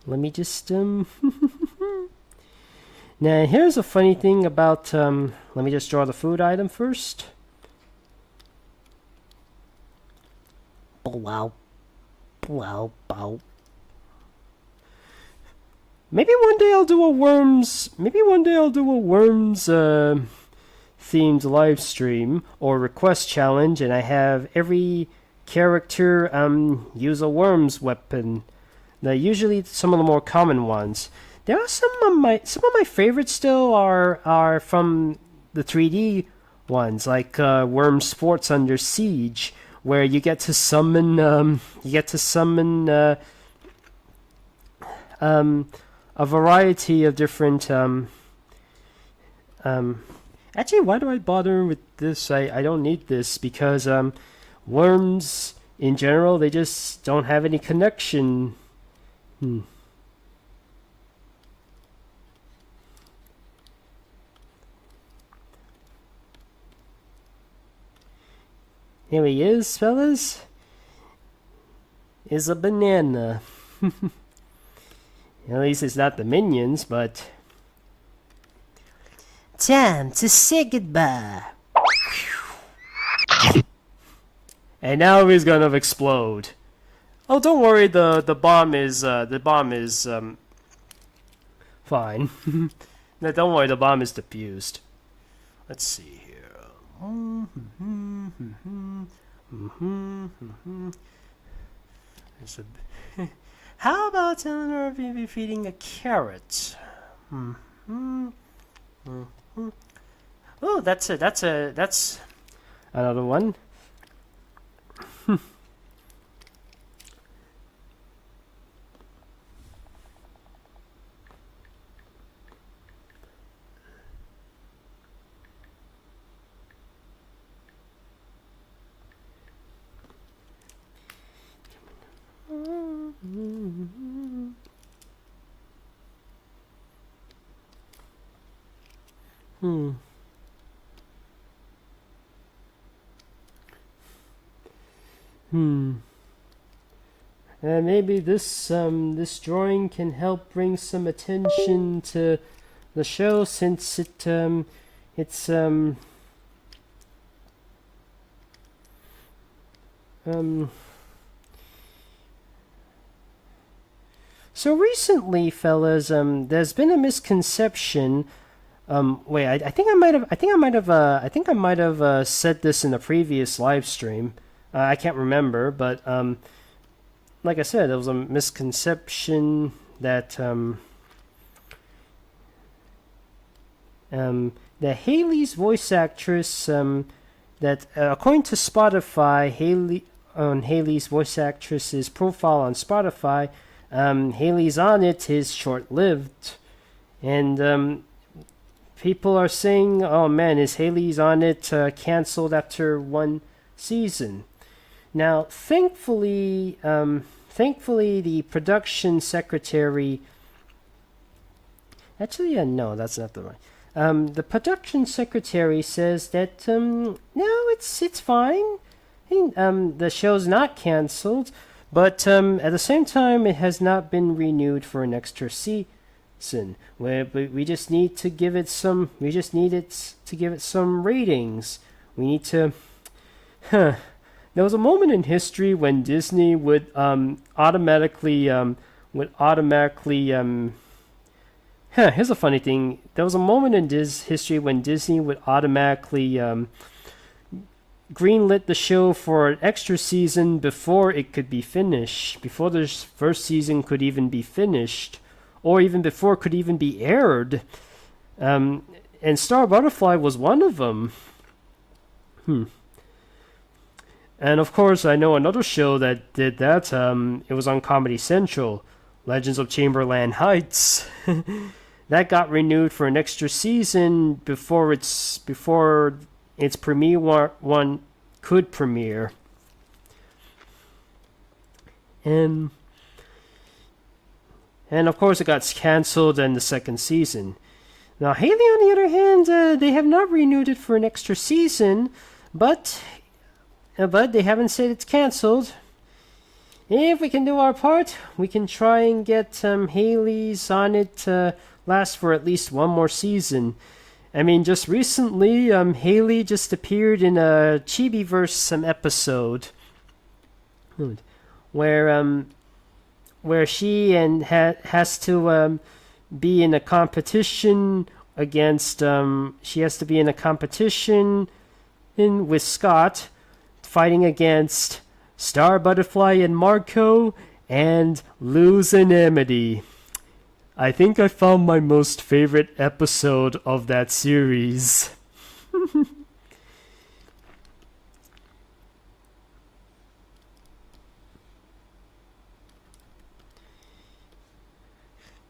Let me just Now here's a funny thing about let me just draw the food item first. Wow. Wow, wow. Maybe one day I'll do a Worms themed live stream or request challenge, and I have every character use a Worms weapon. Now, usually some of the more common ones. There are some of my favorites still are from the 3D ones, like Worms Sports Under Siege, where you get to summon a variety of different actually, why do I bother with this? I don't need this, because Worms in general, they just don't have any connection. Here he is, fellas. Is a banana. At least it's not the minions, but... Time to say goodbye. And now he's gonna explode. Oh, don't worry, the bomb is fine. No, don't worry, the bomb is diffused. Let's see here. How about telling her if you're feeding a carrot? Oh, that's another one. Hmm. Hmm. Maybe this drawing can help bring some attention to the show, since it's So recently, fellas, there's been a misconception. Wait, I think I might have said this in a previous live stream. I can't remember, but like I said, there was a misconception that that Haley's voice actress, that according to Spotify, Haley's voice actress's profile on Spotify, Haley's on it is short-lived, and people are saying, "Oh man, is Haley's on it canceled after one season?" Now, thankfully, the production secretary. Actually, no, that's not the right. The production secretary says that no, it's fine. The show's not canceled, but at the same time, it has not been renewed for an extra season. We just need to give it some. We just need it to give it some ratings. We need to. There was a moment in history when Disney would automatically. Here's a funny thing. There was a moment in history when Disney would automatically greenlit the show for an extra season before it could be finished, before the first season could even be finished, or even before it could even be aired. And Star Butterfly was one of them. And of course, I know another show that did that. It was on Comedy Central, Legends of Chamberlain Heights. That got renewed for an extra season before its premiere one could premiere. And of course, it got cancelled in the second season. Now, Haley, on the other hand, they have not renewed it for an extra season, but they haven't said it's cancelled. If we can do our part, we can try and get Haley's on it to last for at least one more season. I mean, just recently, Haley just appeared in a Chibiverse episode where she has to be in a competition against. She has to be in a competition with Scott, fighting against Star Butterfly and Marco, and lose an Amity. I think I found my most favorite episode of that series.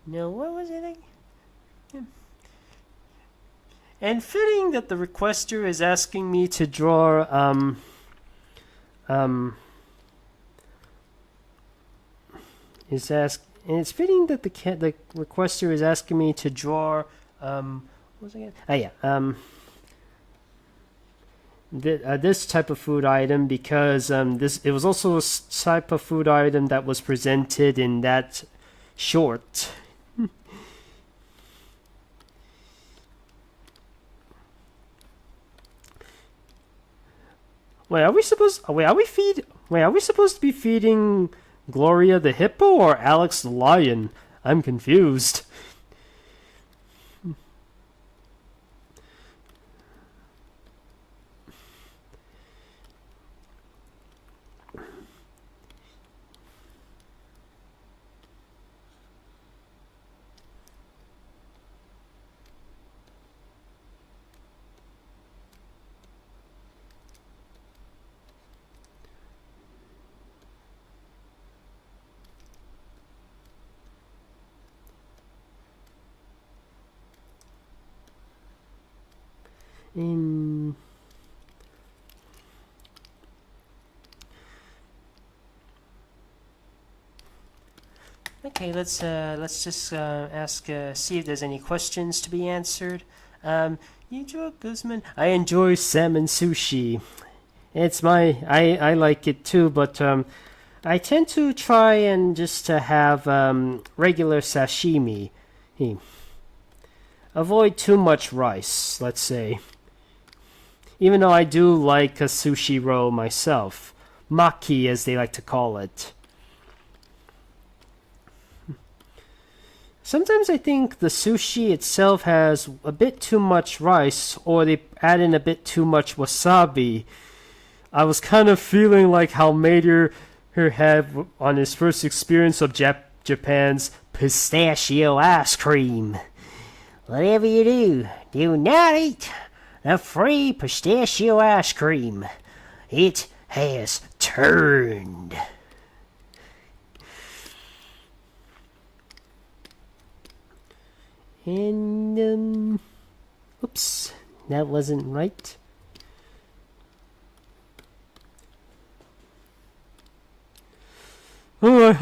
Now, what was it again? And fitting that the requester is asking me to draw and it's fitting that the requester is asking me to draw what was it again? This type of food item, because it was also a type of food item that was presented in that short. Are we supposed to be feeding Gloria the hippo or Alex the lion? I'm confused. Okay, let's just ask, see if there's any questions to be answered. You enjoy Guzman? I enjoy salmon sushi. I like it too, but I tend to try and just to have regular sashimi. Avoid too much rice, let's say. Even though I do like a sushi roll myself. Maki, as they like to call it. Sometimes I think the sushi itself has a bit too much rice, or they add in a bit too much wasabi. I was kind of feeling like how Mater had on his first experience of Japan's pistachio ice cream. Whatever you do not eat the free pistachio ice cream. It has turned. And, oops, that wasn't right. Oh, I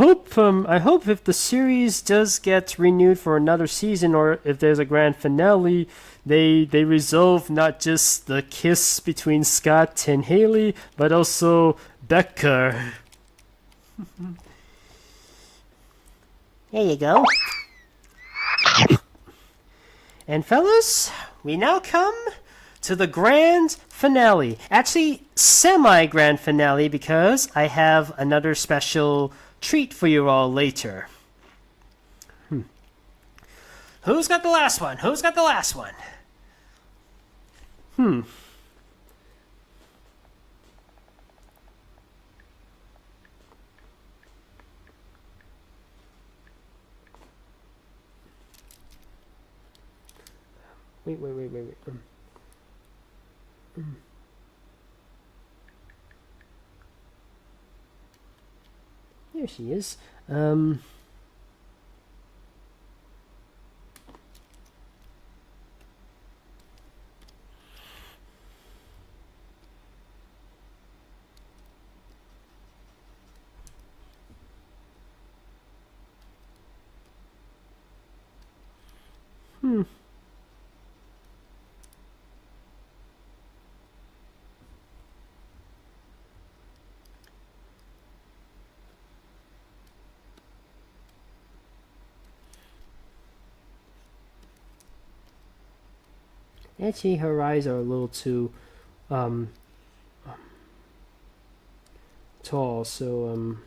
hope if the series does get renewed for another season, or if there's a grand finale, they resolve not just the kiss between Scott and Haley, but also Becca. There you go. And fellas, we now come to the grand finale. Actually, semi-grand finale, because I have another special treat for you all later. Who's got the last one? Who's got the last one? Wait. Here she is. Actually, her eyes are a little too tall, so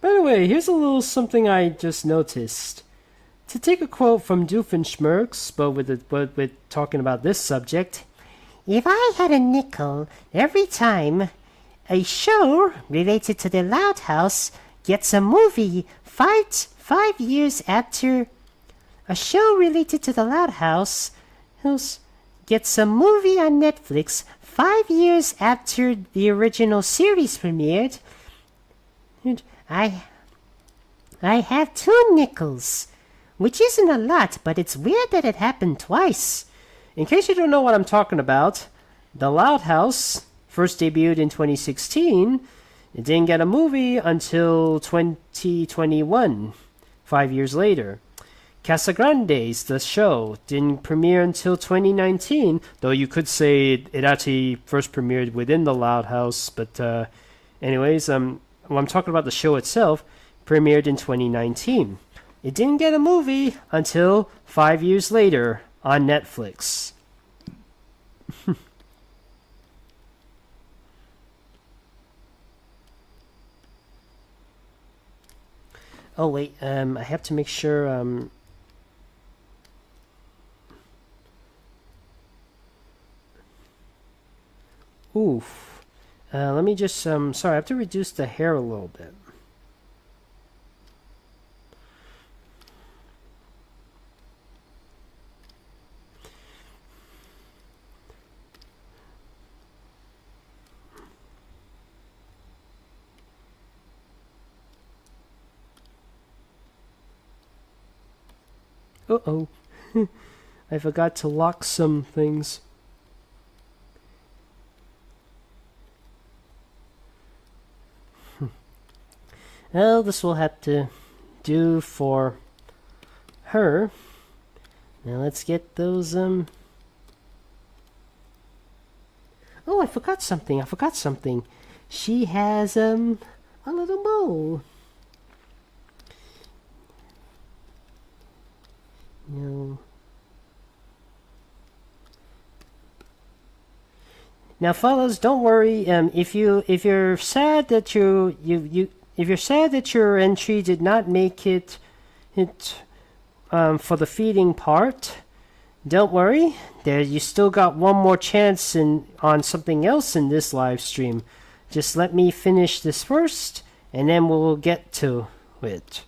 By the way, here's a little something I just noticed. To take a quote from Doofenshmirtz, but with talking about this subject, If I had a nickel every time a show related to the Loud House gets a movie five years after a show related to the Loud House gets a movie on Netflix 5 years after the original series premiered, I have 2 nickels, which isn't a lot, but it's weird that it happened twice. in case you don't know what I'm talking about, The Loud House first debuted in 2016. It didn't get a movie until 2021, 5 years later. Casagrandes, the show, didn't premiere until 2019, though you could say it actually first premiered within the Loud House. But anyways, when I'm talking about the show itself, premiered in 2019. It didn't get a movie until 5 years later on Netflix. Oh wait, I have to make sure. Oof. Let me just sorry, I have to reduce the hair a little bit. Uh-oh. I forgot to lock some things. Well, this will have to do for her. Now let's get those, Oh, I forgot something. She has, a little bow. No. Now, fellas, don't worry. If you're sad that if you're sad that your entry did not make it for the feeding part, don't worry. You still got one more chance on something else in this live stream. Just let me finish this first, and then we'll get to it.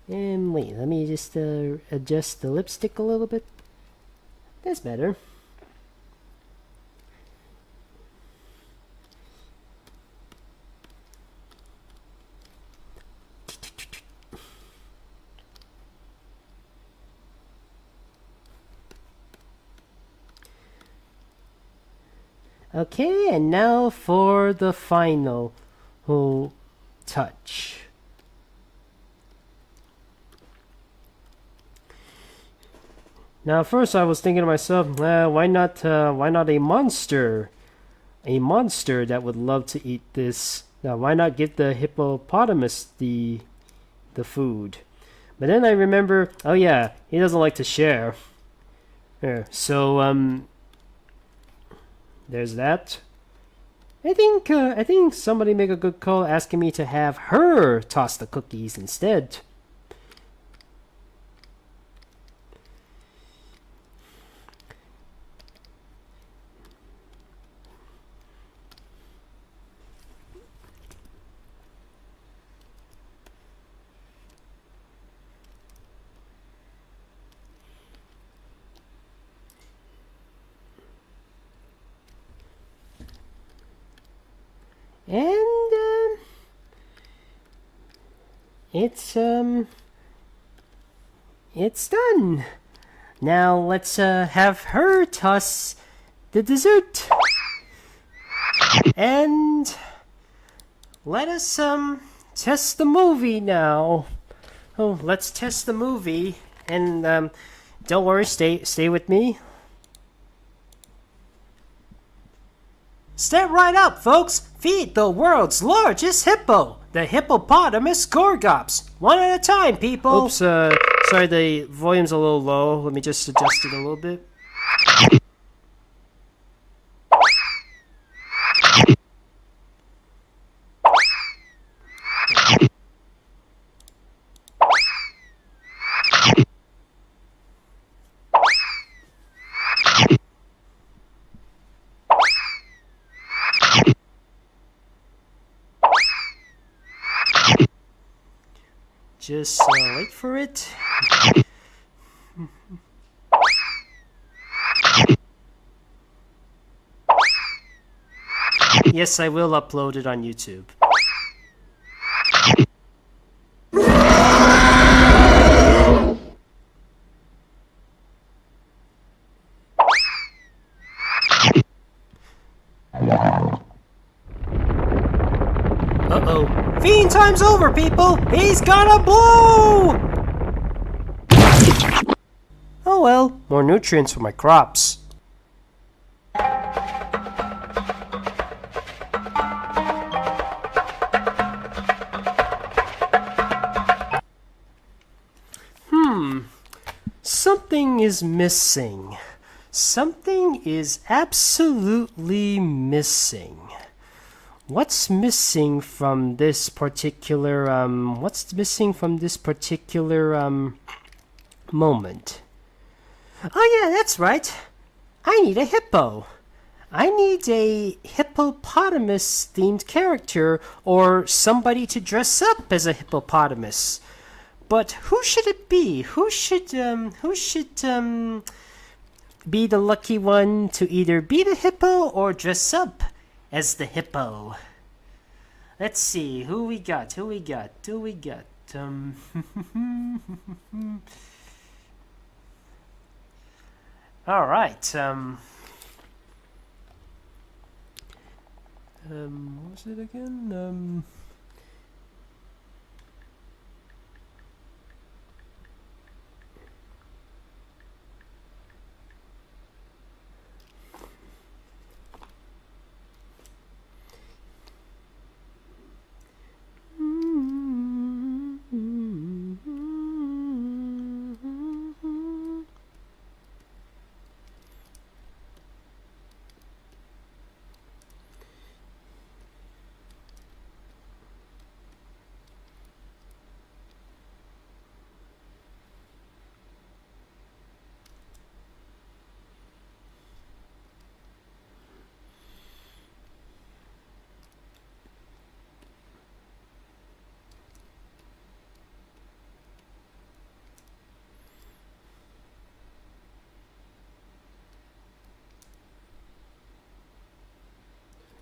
And wait, let me just adjust the lipstick a little bit. That's better. Okay, and now for the final touch. Now, first I was thinking to myself, why not a monster? A monster that would love to eat this. Now, why not give the hippopotamus the food? But then I remember, oh yeah, he doesn't like to share. So there's that. I think somebody make a good call asking me to have her toss the cookies instead. And it's done. Now let's have her toss the dessert. And let us test the movie now. Oh, let's test the movie, and don't worry, stay with me. Step right up, folks! Feed the world's largest hippo, the Hippopotamus gorgops. One at a time, people! Oops, sorry, the volume's a little low. Let me just adjust it a little bit. Just wait for it. Yes, I will upload it on YouTube. Uh-oh. Feeding time's over, people! He's gonna blow! Oh well, more nutrients for my crops. Something is missing. Something is absolutely missing. What's missing from this particular moment? Oh yeah, that's right. I need a hippo. I need a hippopotamus themed character or somebody to dress up as a hippopotamus. But who should it be? Who should be the lucky one to either be the hippo or dress up as the hippo? Let's see, who we got? All right. What was it again?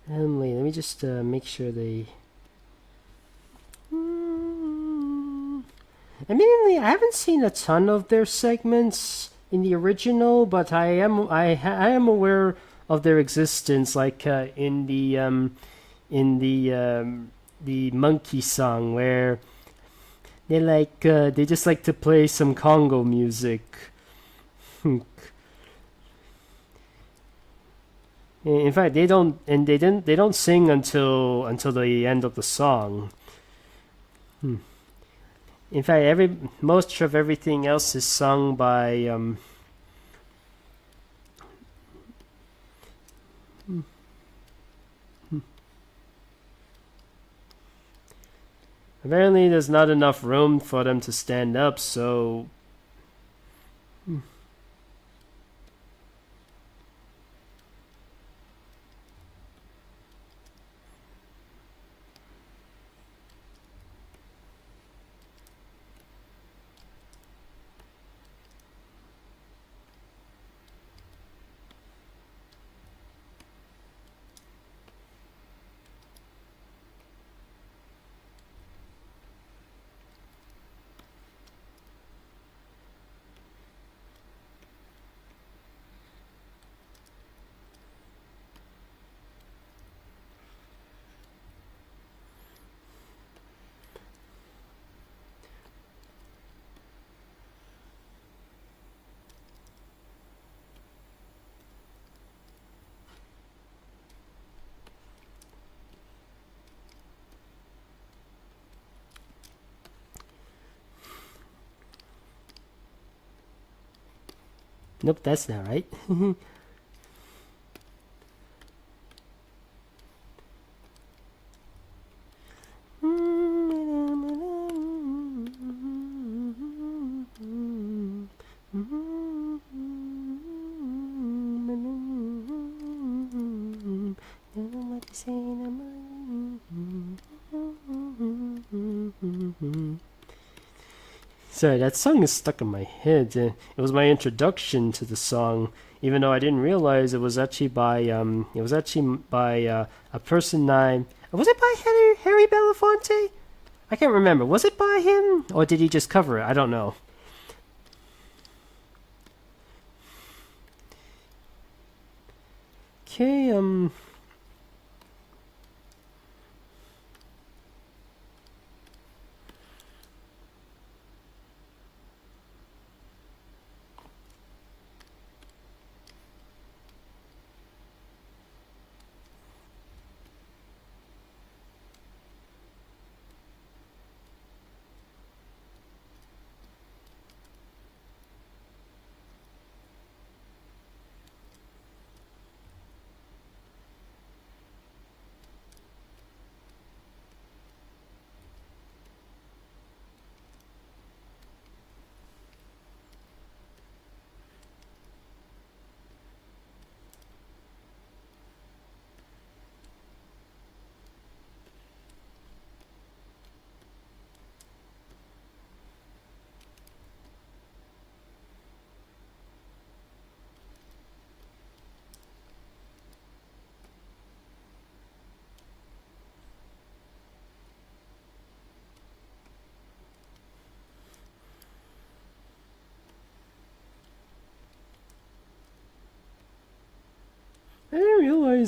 Wait, let me just make sure they. Admittedly, I haven't seen a ton of their segments in the original, but I am aware of their existence, like in the monkey song where they just like to play some Congo music. In fact, they don't sing until the end of the song. In fact, most of everything else is sung by Apparently there's not enough room for them to stand up, so nope, that's not right. Sorry, that song is stuck in my head. It was my introduction to the song, even though I didn't realize it was actually by a person was it by Harry Belafonte? I can't remember. Was it by him or did he just cover it? I don't know. Okay,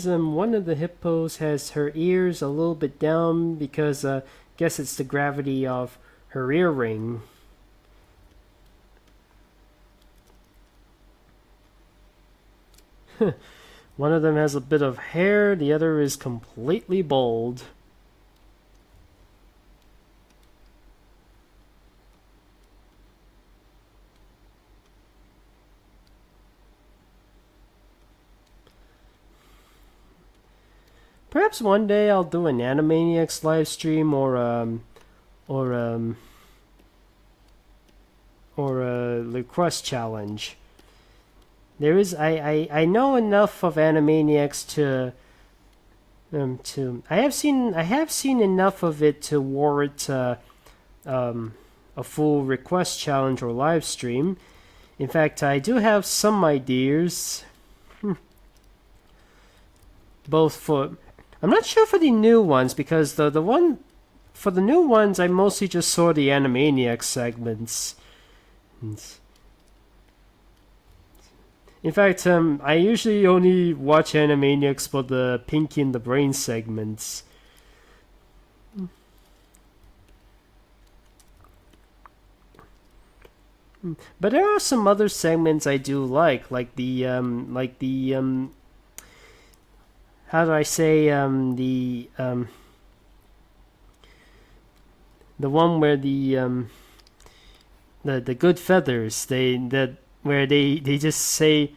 realize one of the hippos has her ears a little bit down because guess it's the gravity of her ear ring. One of them has a bit of hair, the other is completely bald. Perhaps one day I'll do an Animaniacs live stream or a request challenge. There is I know enough of Animaniacs to I have seen enough of it to warrant a full request challenge or live stream. In fact, I do have some ideas. Both for I'm not sure for the new ones because the one for the new ones I mostly just saw the Animaniacs segments. In fact, I usually only watch Animaniacs for the Pinky and the Brain segments. But there are some other segments I do like the how do I say the one where the good feathers where they just say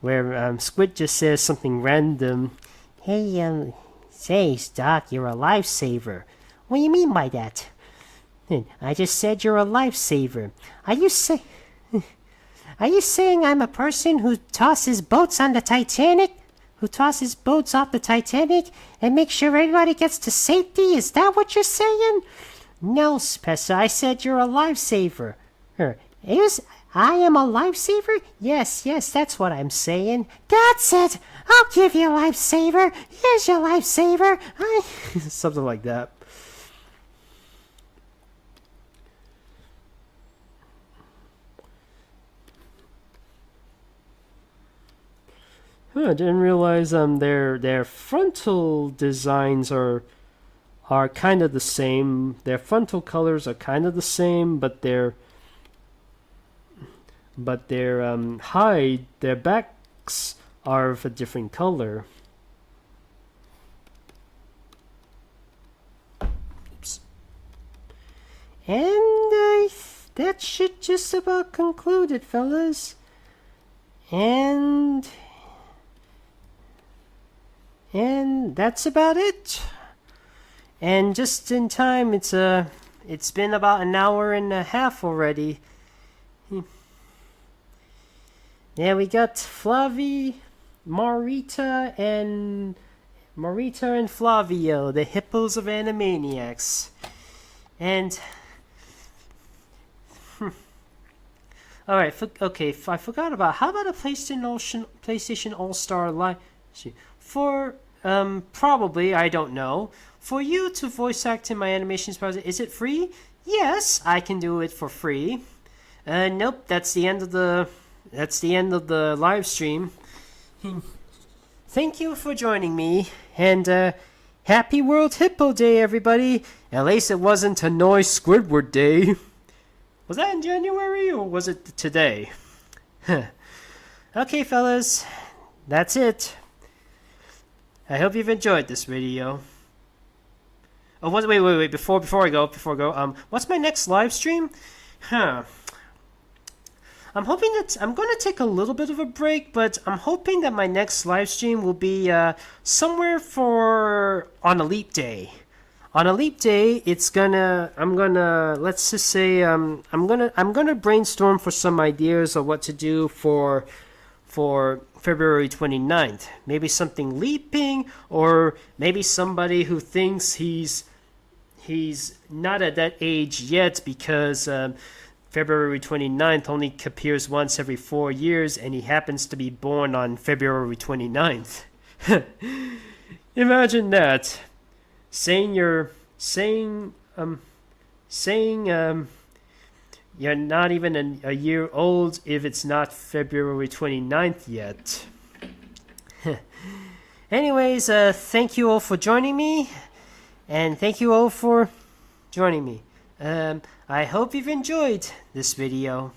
where Squid just says something random. Hey, say, Doc, you're a lifesaver. What do you mean by that? I just said you're a lifesaver. Are you saying I'm a person who tosses boats on the Titanic? Who tosses boats off the Titanic and makes sure everybody gets to safety? Is that what you're saying? No, Professor, I said you're a lifesaver. I am a lifesaver? Yes, that's what I'm saying. That's it! I'll give you a lifesaver. Here's your lifesaver. Something like that. I didn't realize their frontal designs are kind of the same. Their frontal colors are kind of the same, but their hide, their backs are of a different color. Oops. And that should just about conclude it, fellas. And that's about it. And just in time, it's been about an hour and a half already. Yeah, we got Marita and Flavio, the hippos of Animaniacs. And all right, okay. I forgot about how about a PlayStation All-Star Live? For probably, I don't know. For you to voice act in my animations project, is it free? Yes, I can do it for free. Nope, that's the end of the live stream. Thank you for joining me, and happy World Hippo Day, everybody. At least it wasn't Hanoi Squidward Day. Was that in January, or was it today? Okay, fellas, that's it. I hope you've enjoyed this video. Oh, wait! Before I go, what's my next live stream? I'm hoping that I'm going to take a little bit of a break, but I'm hoping that my next live stream will be somewhere on a leap day. On a leap day, I'm gonna brainstorm for some ideas of what to do for February 29th. Maybe something leaping, or maybe somebody who thinks he's not at that age yet because February 29th only appears once every 4 years, and he happens to be born on February 29th. Imagine that. Saying you're not even a year old if it's not February 29th yet. Anyways, thank you all for joining me, and thank you all for joining me. I hope you've enjoyed this video.